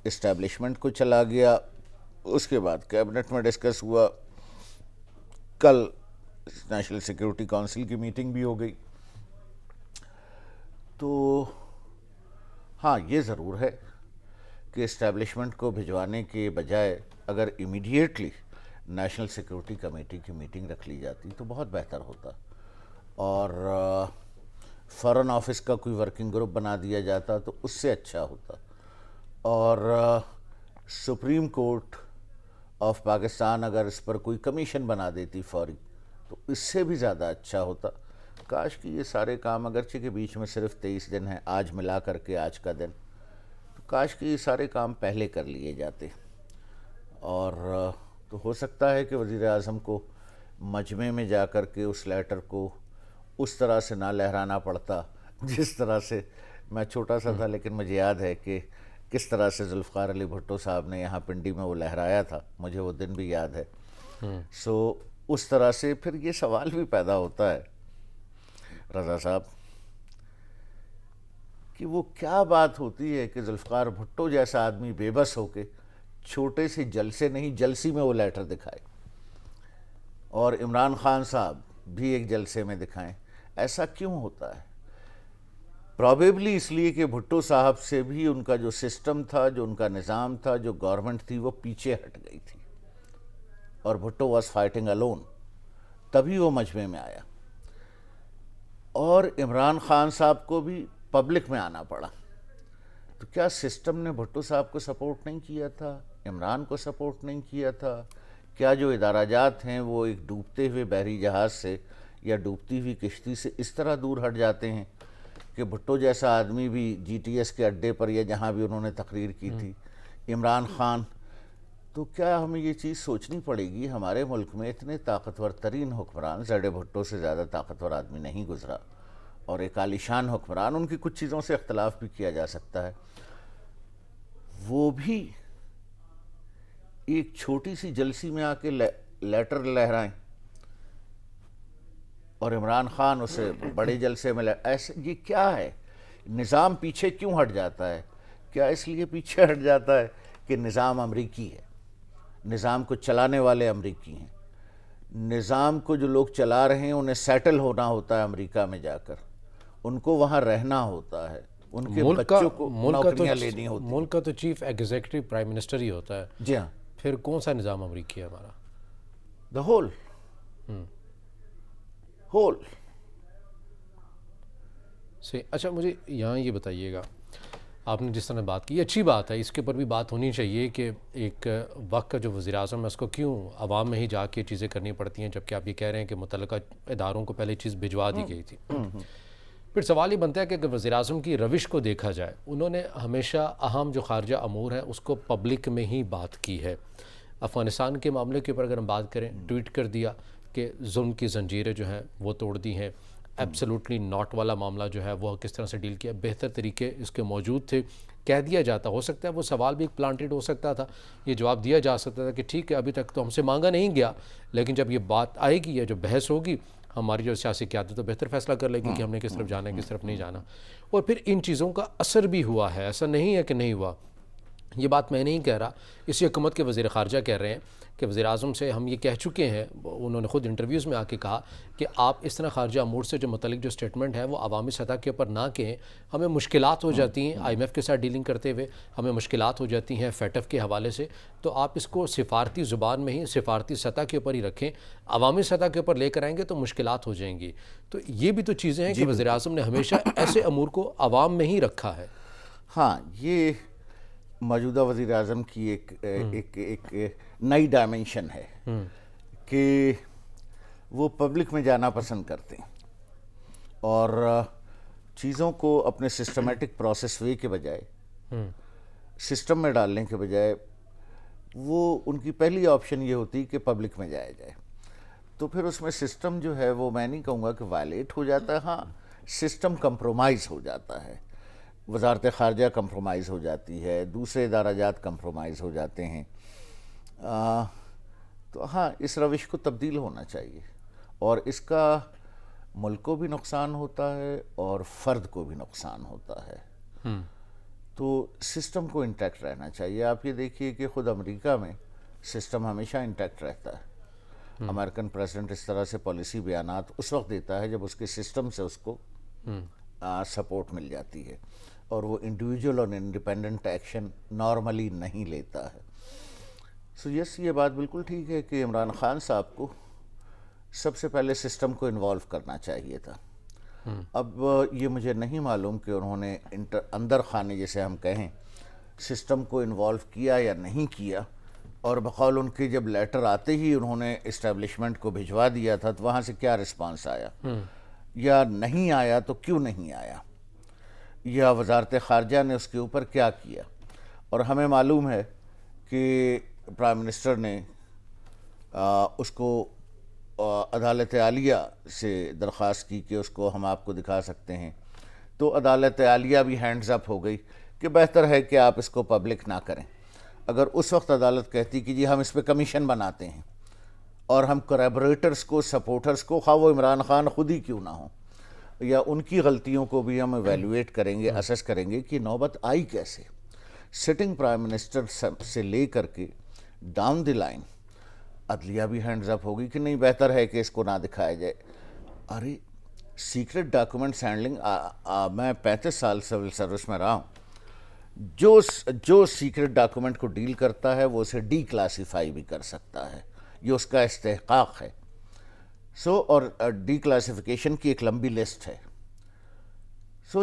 Speaker 2: اسٹیبلشمنٹ کو چلا گیا، اس کے بعد کیبنٹ میں ڈسکس ہوا، کل نیشنل سیکیورٹی کونسل کی میٹنگ بھی ہو گئی۔ تو ہاں یہ ضرور ہے کہ اسٹیبلشمنٹ کو بھجوانے کے بجائے اگر امیڈیٹلی نیشنل سیکیورٹی کمیٹی کی میٹنگ رکھ لی جاتی تو بہت بہتر ہوتا، اور فارن آفس کا کوئی ورکنگ گروپ بنا دیا جاتا تو اس سے اچھا ہوتا، اور سپریم کورٹ آف پاکستان اگر اس پر کوئی کمیشن بنا دیتی فوری تو اس سے بھی زیادہ اچھا ہوتا۔ کاش کہ یہ سارے کام، اگرچہ کے بیچ میں صرف 23 دن ہیں، آج ملا کر کے آج کا دن، تو کاش کہ یہ سارے کام پہلے کر لیے جاتے، اور تو ہو سکتا ہے کہ وزیر اعظم کو مجمع میں جا کر کے اس لیٹر کو اس طرح سے نہ لہرانا پڑتا جس طرح سے، میں چھوٹا سا تھا لیکن مجھے یاد ہے کہ کس طرح سے ذوالفقار علی بھٹو صاحب نے یہاں پنڈی میں وہ لہرایا تھا، مجھے وہ دن بھی یاد ہے۔ سو اس طرح سے پھر یہ سوال بھی پیدا ہوتا ہے رضا صاحب کہ وہ کیا بات ہوتی ہے کہ ذوالفقار بھٹو جیسا آدمی بے بس ہو کے چھوٹے سے جلسے نہیں جلسی میں وہ لیٹر دکھائے، اور عمران خان صاحب بھی ایک جلسے میں دکھائیں۔ ایسا کیوں ہوتا ہے؟ پرابیبلی اس لیے کہ بھٹو صاحب سے بھی ان کا جو سسٹم تھا، جو ان کا نظام تھا، جو گورنمنٹ تھی، وہ پیچھے ہٹ گئی تھی، اور بھٹو واز فائٹنگ الون، تبھی وہ مجمع میں آیا۔ اور عمران خان صاحب کو بھی پبلک میں آنا پڑا، تو کیا سسٹم نے بھٹو صاحب کو سپورٹ نہیں کیا تھا؟ عمران کو سپورٹ نہیں کیا تھا؟ کیا جو ادارہ جات ہیں وہ ایک ڈوبتے ہوئے بحری جہاز سے یا ڈوبتی ہوئی کشتی سے اس طرح دور ہٹ جاتے ہیں کہ بھٹو جیسا آدمی بھی جی ٹی ایس کے اڈے پر یا جہاں بھی انہوں نے تقریر کی تھی، عمران خان، تو کیا ہمیں یہ چیز سوچنی پڑے گی ہمارے ملک میں اتنے طاقتور ترین حکمران، زیڈ بھٹو سے زیادہ طاقتور آدمی نہیں گزرا، اور ایک عالیشان حکمران، ان کی کچھ چیزوں سے اختلاف بھی کیا جا سکتا ہے، وہ بھی ایک چھوٹی سی جلسی میں آ کے لیٹر لہرائیں اور عمران خان اسے بڑے جلسے میں ایسے یہ کیا ہے؟ نظام پیچھے کیوں ہٹ جاتا ہے؟ کیا اس لیے پیچھے ہٹ جاتا ہے کہ نظام امریکی ہے، نظام کو چلانے والے امریکی ہیں، نظام کو جو لوگ چلا رہے ہیں انہیں سیٹل ہونا ہوتا ہے امریکہ میں جا کر، ان کو وہاں رہنا ہوتا ہے، ان کے بچوں کو نوکریاں لینی ہوتی ہیں۔
Speaker 1: ملک کا تو چیف ایگزیکٹو پرائم منسٹر ہی ہوتا ہے،
Speaker 2: جی ہاں،
Speaker 1: پھر کون سا نظام امریکی ہے ہمارا؟
Speaker 2: دا ہول
Speaker 1: صحیح۔ اچھا مجھے یہاں یہ بتائیے گا، آپ نے جس طرح بات کی، یہ اچھی بات ہے، اس کے اوپر بھی بات ہونی چاہیے کہ ایک وقت کا جو وزیر اعظم ہے اس کو کیوں عوام میں ہی جا کے چیزیں کرنی پڑتی ہیں، جبکہ آپ یہ کہہ رہے ہیں کہ متعلقہ اداروں کو پہلے چیز بھجوا دی گئی تھی۔ پھر سوال یہ بنتا ہے کہ اگر وزیر اعظم کی روش کو دیکھا جائے، انہوں نے ہمیشہ اہم جو خارجہ امور ہیں اس کو پبلک میں ہی بات کی ہے۔ افغانستان کے معاملے کے اوپر اگر ہم بات کریں، ٹویٹ کر دیا کہ ظلم کی زنجیریں جو ہیں وہ توڑ دی ہیں، ایبسلوٹلی ناٹ والا معاملہ جو ہے وہ کس طرح سے ڈیل کیا، بہتر طریقے اس کے موجود تھے، کہہ دیا جاتا، ہو سکتا ہے وہ سوال بھی ایک پلانٹیڈ ہو سکتا تھا، یہ جواب دیا جا سکتا تھا کہ ٹھیک ہے ابھی تک تو ہم سے مانگا نہیں گیا، لیکن جب یہ بات آئے گی یا جو بحث ہوگی، ہماری جو سیاسی قیادت تو بہتر فیصلہ کر لے گی کہ ہم نے کس طرف جانا ہے کس طرف نہیں جانا۔ اور پھر ان چیزوں کا اثر بھی ہوا ہے، ایسا نہیں ہے کہ نہیں ہوا۔ یہ بات میں نہیں کہہ رہا، اسی حکومت کے وزیر خارجہ کہہ رہے ہیں کہ وزیر اعظم سے ہم یہ کہہ چکے ہیں، انہوں نے خود انٹرویوز میں آ کے کہا کہ آپ اس طرح خارجہ امور سے جو متعلق جو سٹیٹمنٹ ہے وہ عوامی سطح کے اوپر نہ کہیں، ہمیں مشکلات ہو جاتی ہیں آئی ایم ایف کے ساتھ ڈیلنگ کرتے ہوئے، ہمیں مشکلات ہو جاتی ہیں فیٹف کے حوالے سے، تو آپ اس کو سفارتی زبان میں ہی سفارتی سطح کے اوپر ہی رکھیں، عوامی سطح کے اوپر لے کر آئیں گے تو مشکلات ہو جائیں گی۔ تو یہ بھی تو چیزیں ہیں کہ وزیر اعظم نے ہمیشہ ایسے امور کو عوام میں ہی رکھا ہے۔
Speaker 2: ہاں، یہ موجودہ وزیر اعظم کی ایک نئی ڈائمنشن ہے کہ وہ پبلک میں جانا پسند کرتے ہیں اور چیزوں کو اپنے سسٹمیٹک پروسیس وے کے بجائے، سسٹم میں ڈالنے کے بجائے، وہ ان کی پہلی آپشن یہ ہوتی کہ پبلک میں جایا جائے۔ تو پھر اس میں سسٹم جو ہے وہ میں نہیں کہوں گا کہ وائلیٹ ہو جاتا ہے، ہاں سسٹم کمپرومائز ہو جاتا ہے، وزارت خارجہ کمپرومائز ہو جاتی ہے، دوسرے ادارہ جات کمپرومائز ہو جاتے ہیں، تو ہاں اس روش کو تبدیل ہونا چاہیے، اور اس کا ملک کو بھی نقصان ہوتا ہے اور فرد کو بھی نقصان ہوتا ہے، تو سسٹم کو انٹیکٹ رہنا چاہیے۔ آپ یہ دیکھیے کہ خود امریکہ میں سسٹم ہمیشہ انٹیکٹ رہتا ہے، امریکن پریزیڈنٹ اس طرح سے پالیسی بیانات اس وقت دیتا ہے جب اس کے سسٹم سے اس کو سپورٹ مل جاتی ہے، اور وہ انڈیویجول اور انڈیپینڈنٹ ایکشن نارملی نہیں لیتا ہے۔ سو یس، یہ بات بالکل ٹھیک ہے کہ عمران خان صاحب کو سب سے پہلے سسٹم کو انوالو کرنا چاہیے تھا۔ اب یہ مجھے نہیں معلوم کہ انہوں نے اندر خانے جیسے ہم کہیں سسٹم کو انوالو کیا یا نہیں کیا، اور بقول ان کے جب لیٹر آتے ہی انہوں نے اسٹیبلشمنٹ کو بھجوا دیا تھا تو وہاں سے کیا رسپانس آیا، یا نہیں آیا تو کیوں نہیں آیا، یا وزارت خارجہ نے اس کے اوپر کیا کیا۔ اور ہمیں معلوم ہے کہ پرائم منسٹر نے اس کو عدالت عالیہ سے درخواست کی کہ اس کو ہم آپ کو دکھا سکتے ہیں، تو عدالت عالیہ بھی ہینڈز اپ ہو گئی کہ بہتر ہے کہ آپ اس کو پبلک نہ کریں۔ اگر اس وقت عدالت کہتی کہ جی ہم اس پہ کمیشن بناتے ہیں اور ہم کوریبوریٹرز کو، سپورٹرز کو، خواہ وہ عمران خان خود ہی کیوں نہ ہوں، یا ان کی غلطیوں کو بھی ہم ایویلویٹ کریں گے، اسیس کریں گے کہ نوبت آئی کیسے، سٹنگ پرائم منسٹر سے لے کر کے ڈاؤن دی لائن عدلیہ بھی ہینڈز اپ ہوگی کہ نہیں بہتر ہے کہ اس کو نہ دکھایا جائے۔ ارے سیکرٹ ڈاکومنٹس ہینڈلنگ، میں 35 سال سول سروس میں رہا ہوں، جو سیکرٹ ڈاکومنٹ کو ڈیل کرتا ہے وہ اسے ڈی کلاسیفائی بھی کر سکتا ہے، یہ اس کا استحقاق ہے۔ اور ڈی کلاسیفیکیشن کی ایک لمبی لسٹ ہے۔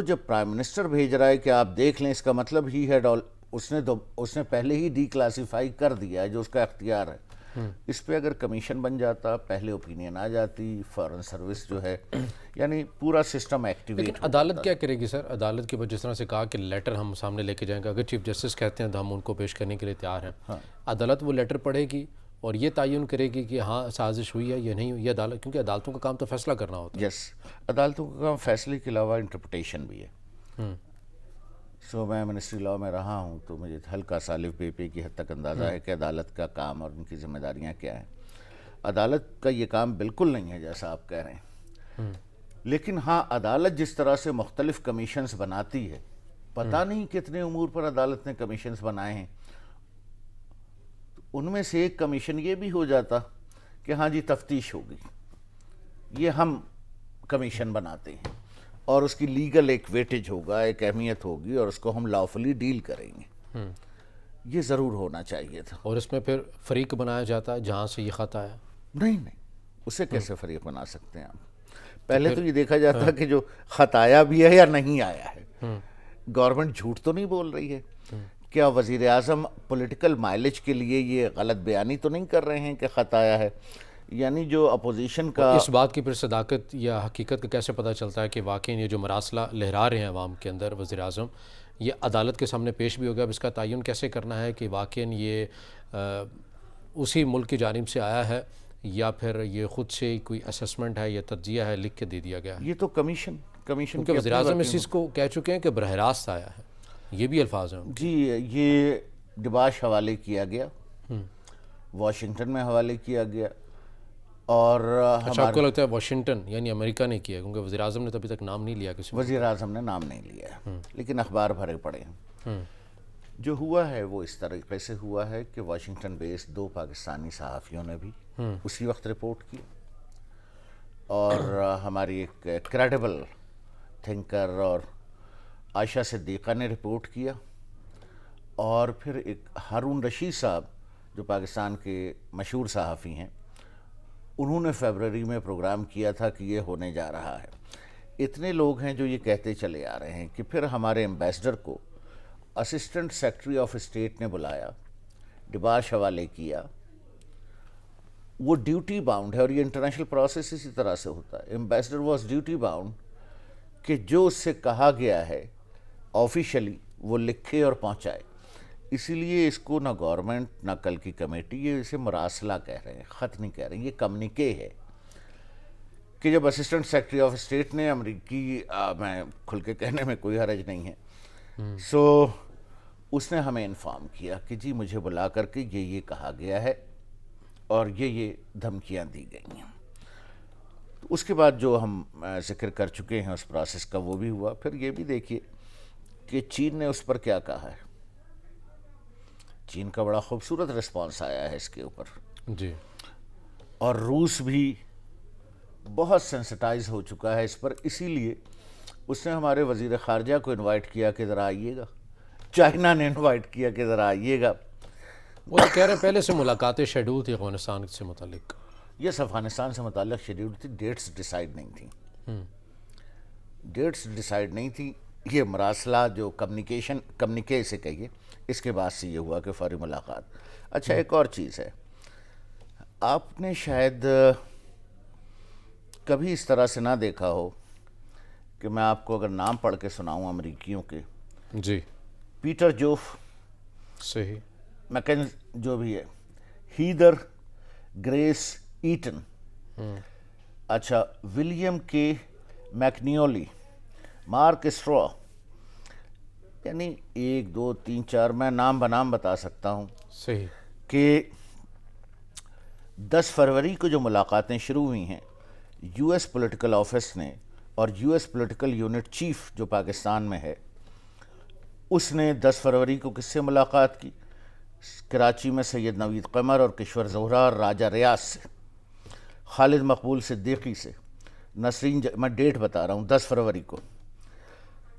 Speaker 2: جب پرائم منسٹر بھیج رہا ہے کہ آپ دیکھ لیں، اس کا مطلب ہی ہے اس نے پہلے ہی ڈی کلاسیفائی کر دیا ہے، جو اس کا اختیار ہے۔ اس پہ اگر کمیشن بن جاتا، پہلے اوپینین آ جاتی، فارن سروس جو ہے یعنی پورا سسٹم ایکٹیویٹ.
Speaker 1: عدالت کیا کرے گی سر؟ عدالت کے بعد جس طرح سے کہا کہ لیٹر ہم سامنے لے کے جائیں گے، اگر چیف جسٹس کہتے ہیں تو ہم ان کو پیش کرنے کے لیے تیار ہیں. عدالت وہ لیٹر پڑھے گی اور یہ تعین کرے گی کہ ہاں سازش ہوئی ہے یا نہیں ہوئی. عدالت، کیونکہ عدالتوں کا کام تو فیصلہ کرنا ہوتا ہے.
Speaker 2: یس، عدالتوں کا کام فیصلے کے علاوہ انٹرپریٹیشن بھی ہے. میں منسٹری لاء میں رہا ہوں تو مجھے ہلکا سا الف بے پے کی حد تک اندازہ ہے کہ عدالت کا کام اور ان کی ذمہ داریاں کیا ہیں. عدالت کا یہ کام بالکل نہیں ہے جیسا آپ کہہ رہے ہیں، لیکن ہاں عدالت جس طرح سے مختلف کمیشنز بناتی ہے، پتہ نہیں کتنے امور پر عدالت نے کمیشنز بنائے ہیں. ان میں سے ایک کمیشن یہ بھی ہو جاتا کہ ہاں جی تفتیش ہوگی، یہ ہم کمیشن بناتے ہیں اور اس کی لیگل ایک ویٹیج ہوگا، ایک اہمیت ہوگی اور اس کو ہم لافلی ڈیل کریں گے. یہ ضرور ہونا چاہیے تھا.
Speaker 1: اور اس میں پھر فریق بنایا جاتا ہے جہاں سے یہ خط آیا.
Speaker 2: نہیں، اسے کیسے فریق بنا سکتے ہیں آپ؟ پہلے تو یہ دیکھا جاتا کہ جو خط آیا بھی ہے یا نہیں آیا ہے. گورنمنٹ جھوٹ تو نہیں بول رہی ہے. کیا وزیر اعظم پولیٹیکل مائلیج کے لیے یہ غلط بیانی تو نہیں کر رہے ہیں کہ خط آیا ہے؟ یعنی جو اپوزیشن کا
Speaker 1: اس بات کی پھر صداقت یا حقیقت کا کیسے پتہ چلتا ہے کہ واقعی یہ جو مراسلہ لہرا رہے ہیں عوام کے اندر وزیر اعظم، یہ عدالت کے سامنے پیش بھی ہو گیا؟ اب اس کا تعین کیسے کرنا ہے کہ واقعی یہ اسی ملک کی جانب سے آیا ہے یا پھر یہ خود سے کوئی اسسمنٹ ہے یا تجزیہ ہے لکھ کے دے دیا گیا ہے؟
Speaker 2: یہ تو کمیشن
Speaker 1: کیونکہ وزیر اعظم اس چیز کو کہہ چکے ہیں کہ براہ راست آیا ہے، یہ بھی الفاظ ہیں.
Speaker 2: جی، یہ ڈباش حوالے کیا گیا، واشنگٹن میں حوالے کیا گیا. اور
Speaker 1: اچھا، آپ کو لگتا ہے واشنگٹن یعنی امریکہ نے کیا؟ کیونکہ وزیر اعظم نے تو ابھی تک نام نہیں لیا کسی.
Speaker 2: وزیر اعظم نے نام نہیں لیا ہے، لیکن اخبار بھرے پڑے ہیں. جو ہوا ہے وہ اس طریقے سے ہوا ہے کہ واشنگٹن بیس 2 پاکستانی صحافیوں نے بھی اسی وقت رپورٹ کی، اور ہماری ایک کریڈیبل تھنکر اور عائشہ صدیقہ نے رپورٹ کیا، اور پھر ایک ہارون رشید صاحب جو پاکستان کے مشہور صحافی ہیں، انہوں نے فیبرری میں پروگرام کیا تھا کہ یہ ہونے جا رہا ہے. اتنے لوگ ہیں جو یہ کہتے چلے آ رہے ہیں کہ پھر ہمارے ایمبیسڈر کو اسسٹنٹ سیکرٹری آف اسٹیٹ نے بلایا، ڈباش حوالے کیا. وہ ڈیوٹی باؤنڈ ہے، اور یہ انٹرنیشنل پروسیس اسی طرح سے ہوتا ہے. ایمبیسڈر واز ڈیوٹی باؤنڈ کہ جو اس سے کہا گیا ہے آفیشلی وہ لکھے اور پہنچائے. اسی لیے اس کو نہ گورنمنٹ نہ کل کی کمیٹی، یہ اسے مراسلہ کہہ رہے ہیں، خط نہیں کہہ رہے ہیں، یہ کمیونیکے ہے. کہ جب اسسٹنٹ سیکرٹری آف اسٹیٹ نے امریکی، میں کھل کے کہنے میں کوئی حرج نہیں ہے، سو اس نے ہمیں انفارم کیا کہ جی مجھے بلا کر کے یہ کہا گیا ہے اور یہ دھمکیاں دی گئی ہیں. اس کے بعد جو ہم ذکر کر چکے ہیں اس پروسیس کا وہ بھی ہوا. پھر یہ بھی دیکھیے کہ چین نے اس پر کیا کہا ہے. چین کا بڑا خوبصورت رسپانس آیا ہے اس کے اوپر
Speaker 1: جی،
Speaker 2: اور روس بھی بہت سینسٹائز ہو چکا ہے اس پر. اسی لیے اس نے ہمارے وزیر خارجہ کو انوائٹ کیا کہ ذرا آئیے گا. چائنا نے انوائٹ کیا کہ ذرا آئیے گا.
Speaker 1: وہ تو کہہ رہے ہیں پہلے سے ملاقاتیں شیڈول تھی افغانستان سے متعلق.
Speaker 2: یس، افغانستان سے متعلق شیڈیول تھی، ڈیٹس ڈیسائیڈ نہیں تھیں. ڈیٹس ڈیسائیڈ نہیں تھی. یہ مراسلہ جو کمیونیکے سے کہیے، اس کے بعد سے یہ ہوا کہ فوری ملاقات. اچھا، ایک اور چیز ہے، آپ نے شاید کبھی اس طرح سے نہ دیکھا ہو کہ میں آپ کو اگر نام پڑھ کے سناؤں امریکیوں کے.
Speaker 1: جی،
Speaker 2: پیٹر جوف،
Speaker 1: صحیح،
Speaker 2: میکنز جو بھی ہے، ہیدر گریس ایٹن، اچھا ولیم کے میکنیولی، مارک اسٹرا، یعنی 1 2 3 4 میں نام بنام بتا سکتا ہوں
Speaker 1: صحیح،
Speaker 2: کہ 10 فروری کو جو ملاقاتیں شروع ہوئی ہیں یو ایس پولیٹیکل آفس نے، اور U S political unit chief جو پاکستان میں ہے اس نے 10 فروری کو کس سے ملاقات کی؟ کراچی میں سید نوید قمر اور کشور زہرا اور راجہ ریاض سے، خالد مقبول صدیقی سے، میں ڈیٹ بتا رہا ہوں 10 فروری کو،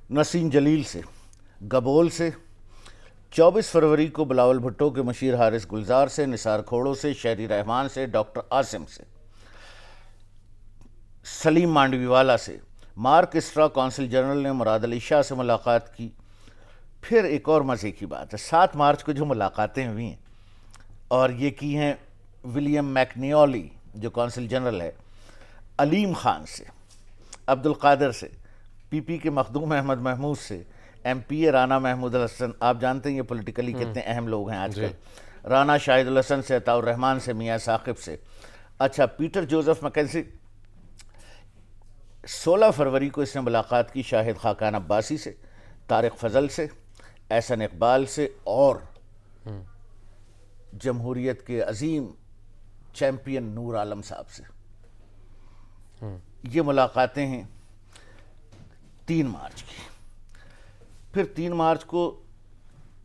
Speaker 2: نسرین جلیل سے، گبول سے. 24 فروری کو بلاول بھٹو کے مشیر حارث گلزار سے، نثار کھوڑو سے، شہری رحمان سے، ڈاکٹر عاصم سے، سلیم مانڈوی والا سے. مارک اسٹرا کونسل جنرل نے مراد علی شاہ سے ملاقات کی. پھر ایک اور مزے کی بات ہے، 7 مارچ کو جو ملاقاتیں ہوئی ہیں اور یہ کی ہیں ولیم میکنیولی جو کونسل جنرل ہے، علیم خان سے، عبد القادر سے، پی پی کے مخدوم احمد محمود سے، ایم پی اے رانا محمود الحسن، آپ جانتے ہیں یہ پولیٹیکلی کتنے اہم لوگ ہیں آج کل، رانا شاہد الحسن سے، عطاء الرحمن سے، میاں ثاقب سے، اچھا پیٹر جوزف مکینسی۔ 16 فروری کو اس نے ملاقات کی شاہد خاقان عباسی سے، طارق فضل سے، احسن اقبال سے اور جمہوریت کے عظیم چیمپئن نور عالم صاحب سے۔ یہ ملاقاتیں ہیں 3 مارچ کی۔ پھر 3 مارچ کو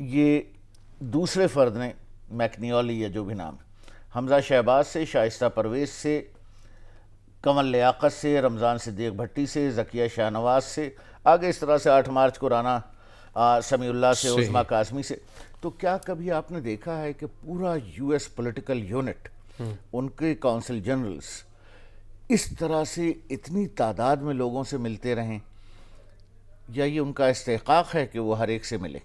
Speaker 2: یہ دوسرے فرد نے، میکنیولی یا جو بھی نام ہے، حمزہ شہباز سے، شائستہ پرویز سے، کنول لیاقت سے، رمضان صدیق بھٹی سے، ذکیہ شاہ نواز سے، آگے اس طرح سے 8 مارچ کو رانا سمیع اللہ سے، عظمیٰ قاسمی سے۔ تو کیا کبھی آپ نے دیکھا ہے کہ پورا یو ایس پولیٹیکل یونٹ، ان کے کونسل جنرلز اس طرح سے اتنی تعداد میں لوگوں سے ملتے رہیں، یا یہ ان کا استحقاق ہے کہ وہ ہر ایک سے ملے؟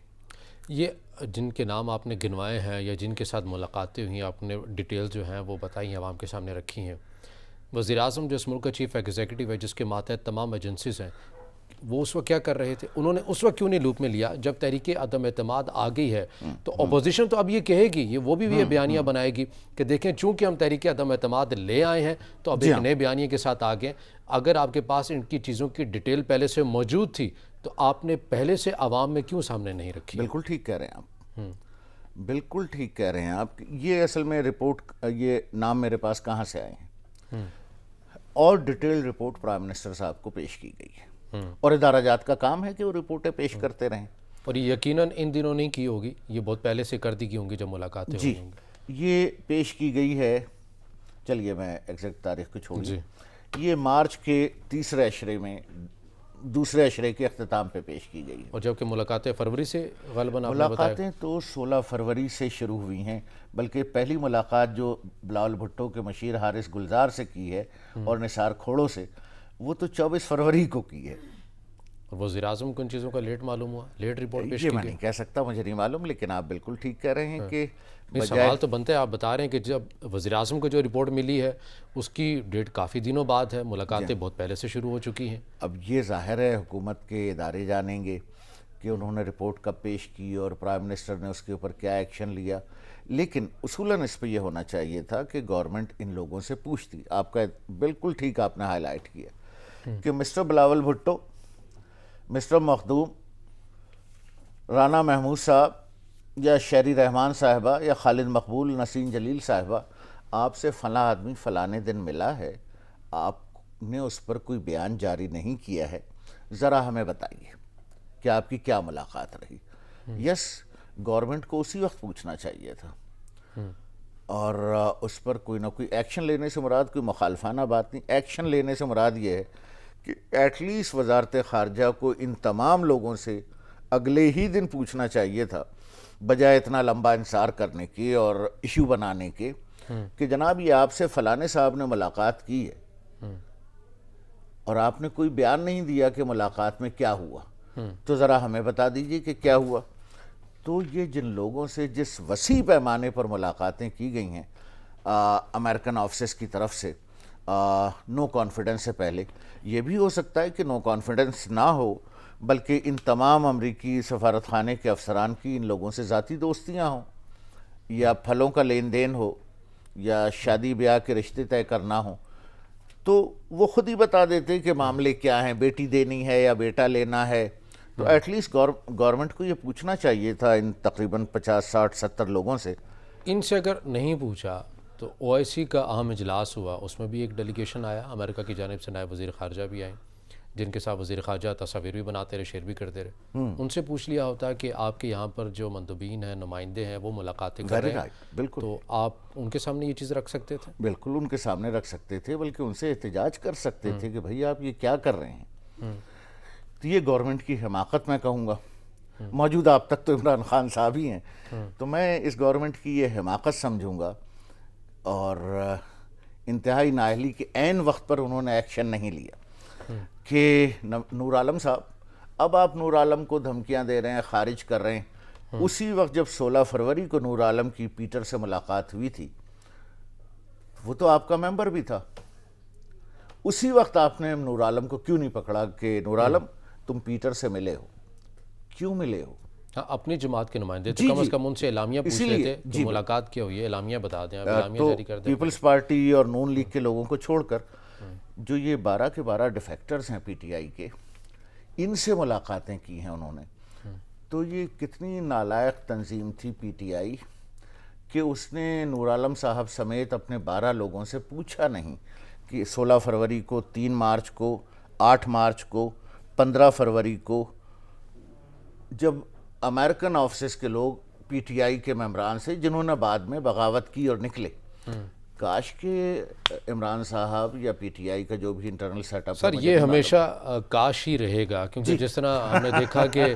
Speaker 1: یہ جن کے نام آپ نے گنوائے ہیں یا جن کے ساتھ ملاقاتیں ہوئی ہیں، آپ نے ڈیٹیل جو ہیں وہ بتائی ہیں، عوام کے سامنے رکھی ہیں۔ وزیر اعظم جو اس ملک کا چیف ایگزیکٹو ہے، جس کے ماتحت تمام ایجنسیز ہیں، وہ اس وقت کیا کر رہے تھے؟ انہوں نے اس وقت کیوں نہیں لوپ میں لیا جب تحریک عدم اعتماد آ گئی ہے؟ تو اپوزیشن تو اب یہ کہے گی، وہ بھی یہ بیانیہ بنائے گی کہ دیکھیں چونکہ ہم تحریک عدم اعتماد لے آئے ہیں تو اب ایک نئے بیانیے کے ساتھ آگے ہیں۔ اگر آپ کے پاس ان کی چیزوں کی ڈیٹیل پہلے سے موجود تھی تو آپ نے پہلے سے عوام میں کیوں سامنے نہیں رکھی؟
Speaker 2: بالکل ٹھیک کہہ رہے ہیں آپ، بالکل ٹھیک کہہ رہے ہیں آپ۔ یہ اصل میں رپورٹ، یہ نام میرے پاس کہاں سے آئے ہیں، اور ڈیٹیل رپورٹ پرائم منسٹر صاحب کو پیش کی گئی ہے، اور ادارہ جات کا کام ہے کہ وہ رپورٹیں پیش کرتے رہیں۔
Speaker 1: اور یہ یقیناً ان دنوں نہیں کی ہوگی، یہ بہت پہلے سے کر دی کی ہوں گی جب ملاقاتیں ہوئی ہوں گی۔
Speaker 2: یہ پیش کی گئی ہے، چلیے میں ایگزیکٹ تاریخ کو چھوڑیے، یہ مارچ کے تیسرے عشرے میں، دوسرے عشرے کے اختتام پہ پیش کی گئی ہے۔
Speaker 1: اور جبکہ ملاقاتیں فروری سے غالباً آپ نے بتایا،
Speaker 2: ملاقاتیں تو 16 فروری سے شروع ہوئی ہیں، بلکہ پہلی ملاقات جو بلاول بھٹو کے مشیر حارث گلزار سے کی ہے اور نثار کھوڑوں سے، وہ تو 24 فروری کو کی ہے۔
Speaker 1: اور وزیر اعظم کو ان چیزوں کا لیٹ معلوم ہوا، لیٹ رپورٹ پیش
Speaker 2: یہ
Speaker 1: کی
Speaker 2: میں
Speaker 1: گئی۔
Speaker 2: نہیں کہہ سکتا، مجھے نہیں معلوم، لیکن آپ بالکل ٹھیک کہہ رہے ہیں کہ
Speaker 1: سوال تو بنتے ہیں، آپ بتا رہے ہیں کہ جب وزیر اعظم کو جو رپورٹ ملی ہے اس کی ڈیٹ کافی دنوں بعد ہے، ملاقاتیں بہت پہلے سے شروع ہو چکی ہیں۔
Speaker 2: اب یہ ظاہر ہے حکومت کے ادارے جانیں گے کہ انہوں نے رپورٹ کب پیش کی اور پرائم منسٹر نے اس کے اوپر کیا ایکشن لیا، لیکن اصولاً اس پہ یہ ہونا چاہیے تھا کہ گورنمنٹ ان لوگوں سے پوچھتی۔ آپ کا بالکل ٹھیک آپ نے ہائی لائٹ کیا کہ مسٹر بلاول بھٹو، مسٹر مخدوم، رانا محمود صاحب یا شیری رحمان صاحبہ یا خالد مقبول، نسیم جلیل صاحبہ، آپ سے فلاں آدمی فلانے دن ملا ہے، آپ نے اس پر کوئی بیان جاری نہیں کیا ہے، ذرا ہمیں بتائیے کہ آپ کی کیا ملاقات رہی۔ یس، گورنمنٹ کو اسی وقت پوچھنا چاہیے تھا، اور اس پر کوئی نہ کوئی ایکشن لینے سے مراد کوئی مخالفانہ بات نہیں، ایکشن لینے سے مراد یہ ہے کہ ایٹ لیسٹ وزارت خارجہ کو ان تمام لوگوں سے اگلے ہی دن پوچھنا چاہیے تھا، بجائے اتنا لمبا انتظار کرنے کے اور ایشو بنانے کے کہ جناب یہ آپ سے فلانے صاحب نے ملاقات کی ہے اور آپ نے کوئی بیان نہیں دیا کہ ملاقات میں کیا ہوا، تو ذرا ہمیں بتا دیجئے کہ کیا ہوا۔ تو یہ جن لوگوں سے جس وسیع پیمانے پر ملاقاتیں کی گئی ہیں امریکن آفیسز کی طرف سے نو کانفیڈنس سے پہلے، یہ بھی ہو سکتا ہے کہ نو کانفیڈنس نہ ہو بلکہ ان تمام امریکی سفارت خانے کے افسران کی ان لوگوں سے ذاتی دوستیاں ہوں، یا پھلوں کا لین دین ہو، یا شادی بیاہ کے رشتے طے کرنا ہوں، تو وہ خود ہی بتا دیتے کہ معاملے کیا ہیں، بیٹی دینی ہے یا بیٹا لینا ہے۔ تو ایٹ لیسٹ گورنمنٹ کو یہ پوچھنا چاہیے تھا ان تقریباً 50 60 70 لوگوں سے۔
Speaker 1: ان سے اگر نہیں پوچھا تو او آئی سی کا اہم اجلاس ہوا، اس میں بھی ایک ڈیلیگیشن آیا، امریکہ کی جانب سے نائب وزیر خارجہ بھی آئے، جن کے ساتھ وزیر خارجہ تصاویر بھی بناتے رہے، شیئر بھی کرتے رہے۔ ان سے پوچھ لیا ہوتا کہ آپ کے یہاں پر جو مندوبین ہیں، نمائندے ہیں، وہ ملاقاتیں کر رہے ہیں،
Speaker 2: بالکل
Speaker 1: تو آپ ان کے سامنے یہ چیز رکھ سکتے تھے؟
Speaker 2: بالکل ان کے سامنے رکھ سکتے تھے، بلکہ ان سے احتجاج کر سکتے تھے کہ بھئی آپ یہ کیا کر رہے ہیں۔ تو یہ گورنمنٹ کی حماقت میں کہوں گا، موجودہ اب تک تو عمران خان صاحب ہی ہیں، تو میں اس گورنمنٹ کی یہ حماقت سمجھوں گا، اور انتہائی نااہلی کے عین وقت پر انہوں نے ایکشن نہیں لیا کہ نور عالم صاحب، اب آپ نور عالم کو دھمکیاں دے رہے ہیں، خارج کر رہے ہیں۔ 'اسی وقت جب 16 فروری کو نور عالم کی پیٹر سے ملاقات ہوئی تھی وہ تو آپ کا ممبر بھی تھا. اسی وقت آپ نے نور عالم کو کیوں نہیں پکڑا کہ نور عالم تم پیٹر سے ملے ہو, کیوں ملے ہو؟
Speaker 1: ہاں اپنی جماعت کے نمائندے تھے, کم از کم ان سے اعلامیہ پوچھ لیتے کہ ملاقات کیا ہوئی ہے, اعلامیہ بتا دیں, اب اعلامیہ
Speaker 2: تو
Speaker 1: جاری کر دیں.
Speaker 2: پیپلز پارٹی اور نون لیگ کے لوگوں کو چھوڑ کر جو یہ 12 کے 12 ڈیفیکٹرز ہیں پی ٹی آئی کے, ان سے ملاقاتیں کی ہیں انہوں نے. تو یہ کتنی نالائق تنظیم تھی پی ٹی آئی کہ اس نے نور عالم صاحب سمیت اپنے 12 لوگوں سے پوچھا نہیں کہ 16 فروری کو, 3 مارچ کو, 8 مارچ کو, 15 فروری کو, جب امریکن آفیسز کے لوگ پی ٹی آئی کے ممبران سے جنہوں نے بعد میں بغاوت کی اور نکلے, کاش کہ عمران صاحب یا پی ٹی آئی کا جو بھی انٹرنل سیٹ اپ.
Speaker 1: سر یہ ہمیشہ کاش ہی رہے گا, کیونکہ جس طرح ہم نے دیکھا کہ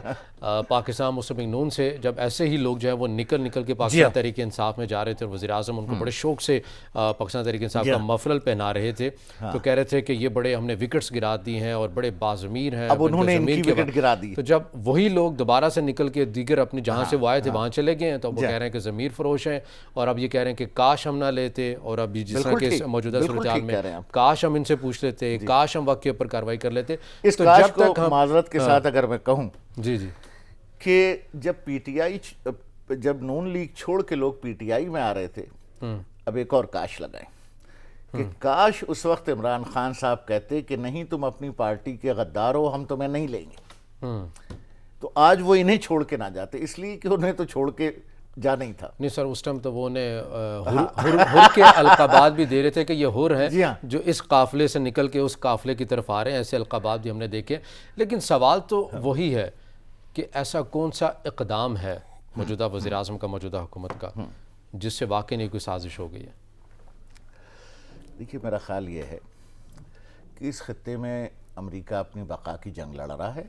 Speaker 1: پاکستان مسلم لیگ نون سے جب ایسے ہی لوگ جو ہیں وہ نکل کے پاکستان تحریک انصاف میں جا رہے تھے, اور وزیر اعظم ان کو بڑے شوق سے پاکستان تحریک انصاف کا مفرل پہنا رہے تھے, تو کہہ رہے تھے کہ یہ بڑے ہم نے وکٹس گرا دی ہیں اور بڑے باضمیر ہیں,
Speaker 2: اب انہوں نے ان کی وکٹ گرا دی.
Speaker 1: تو جب وہی لوگ دوبارہ سے نکل کے دیگر اپنی جہاں سے وہ آئے تھے وہاں چلے گئے ہیں, تو وہ کہہ رہے ہیں کہ ضمیر فروش ہیں, اور اب یہ کہہ رہے ہیں کہ کاش ہم نہ لیتے, اور اب جس طرح کے موجودہ صورتحال میں کاش ہم ان سے پوچھ لیتے, کاش ہم وقت کے اوپر کارروائی کر لیتے.
Speaker 2: اس کاش کو معذرت کے ساتھ اگر میں کہوں
Speaker 1: جی
Speaker 2: کہ جب پی ٹی آئی, جب نون لیگ چھوڑ کے لوگ پی ٹی آئی میں آ رہے تھے, اب ایک اور کاش لگائیں کہ کاش اس وقت عمران خان صاحب کہتے کہ نہیں تم اپنی پارٹی کے غدار ہو, ہم تمہیں نہیں لیں گے, تو آج وہ انہیں چھوڑ کے نہ جاتے, اس لیے کہ انہیں تو چھوڑ کے جا نہیں تھا.
Speaker 1: نہیں سر, اس ٹائم تو وہ نے ہر کے القابات بھی دے رہے تھے کہ یہ ہر ہے جو اس قافلے سے نکل کے اس قافلے کی طرف آ رہے ہیں, ایسے القابات بھی ہم نے دیکھے. لیکن سوال تو وہی ہے کہ ایسا کون سا اقدام ہے موجودہ وزیر اعظم کا, موجودہ حکومت کا, جس سے واقعی نہیں کوئی سازش ہو گئی ہے؟
Speaker 2: دیکھیے میرا خیال یہ ہے کہ اس خطے میں امریکہ اپنی بقا کی جنگ لڑ رہا ہے.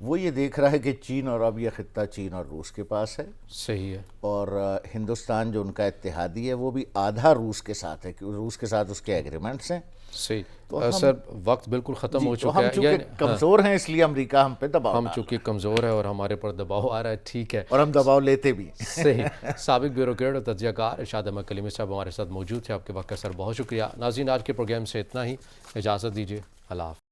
Speaker 2: وہ یہ دیکھ رہا ہے کہ چین, اور اب یہ خطہ چین اور روس کے پاس ہے.
Speaker 1: صحیح ہے.
Speaker 2: اور ہندوستان جو ان کا اتحادی ہے وہ بھی آدھا روس کے ساتھ ہے, کہ روس کے ساتھ اس کے ایگریمنٹس ہیں.
Speaker 1: صحیح. تو سر وقت بالکل ختم ہو چکا ہے.
Speaker 2: ہم چونکہ کمزور ہیں اس لیے امریکہ ہم پہ دباؤ,
Speaker 1: ہم چونکہ کمزور ہے اور ہمارے پر دباؤ آ رہا ہے. ٹھیک ہے,
Speaker 2: اور ہم دباؤ لیتے بھی.
Speaker 1: صحیح. سابق بیوروکریٹ اور تجزیہ کار ارشاد احمد کلیمی صاحب ہمارے ساتھ موجود تھے. آپ کے وقت کا سر بہت شکریہ. ناظرین آج کے پروگرام سے اتنا ہی, اجازت دیجیے. اللہ حافظ.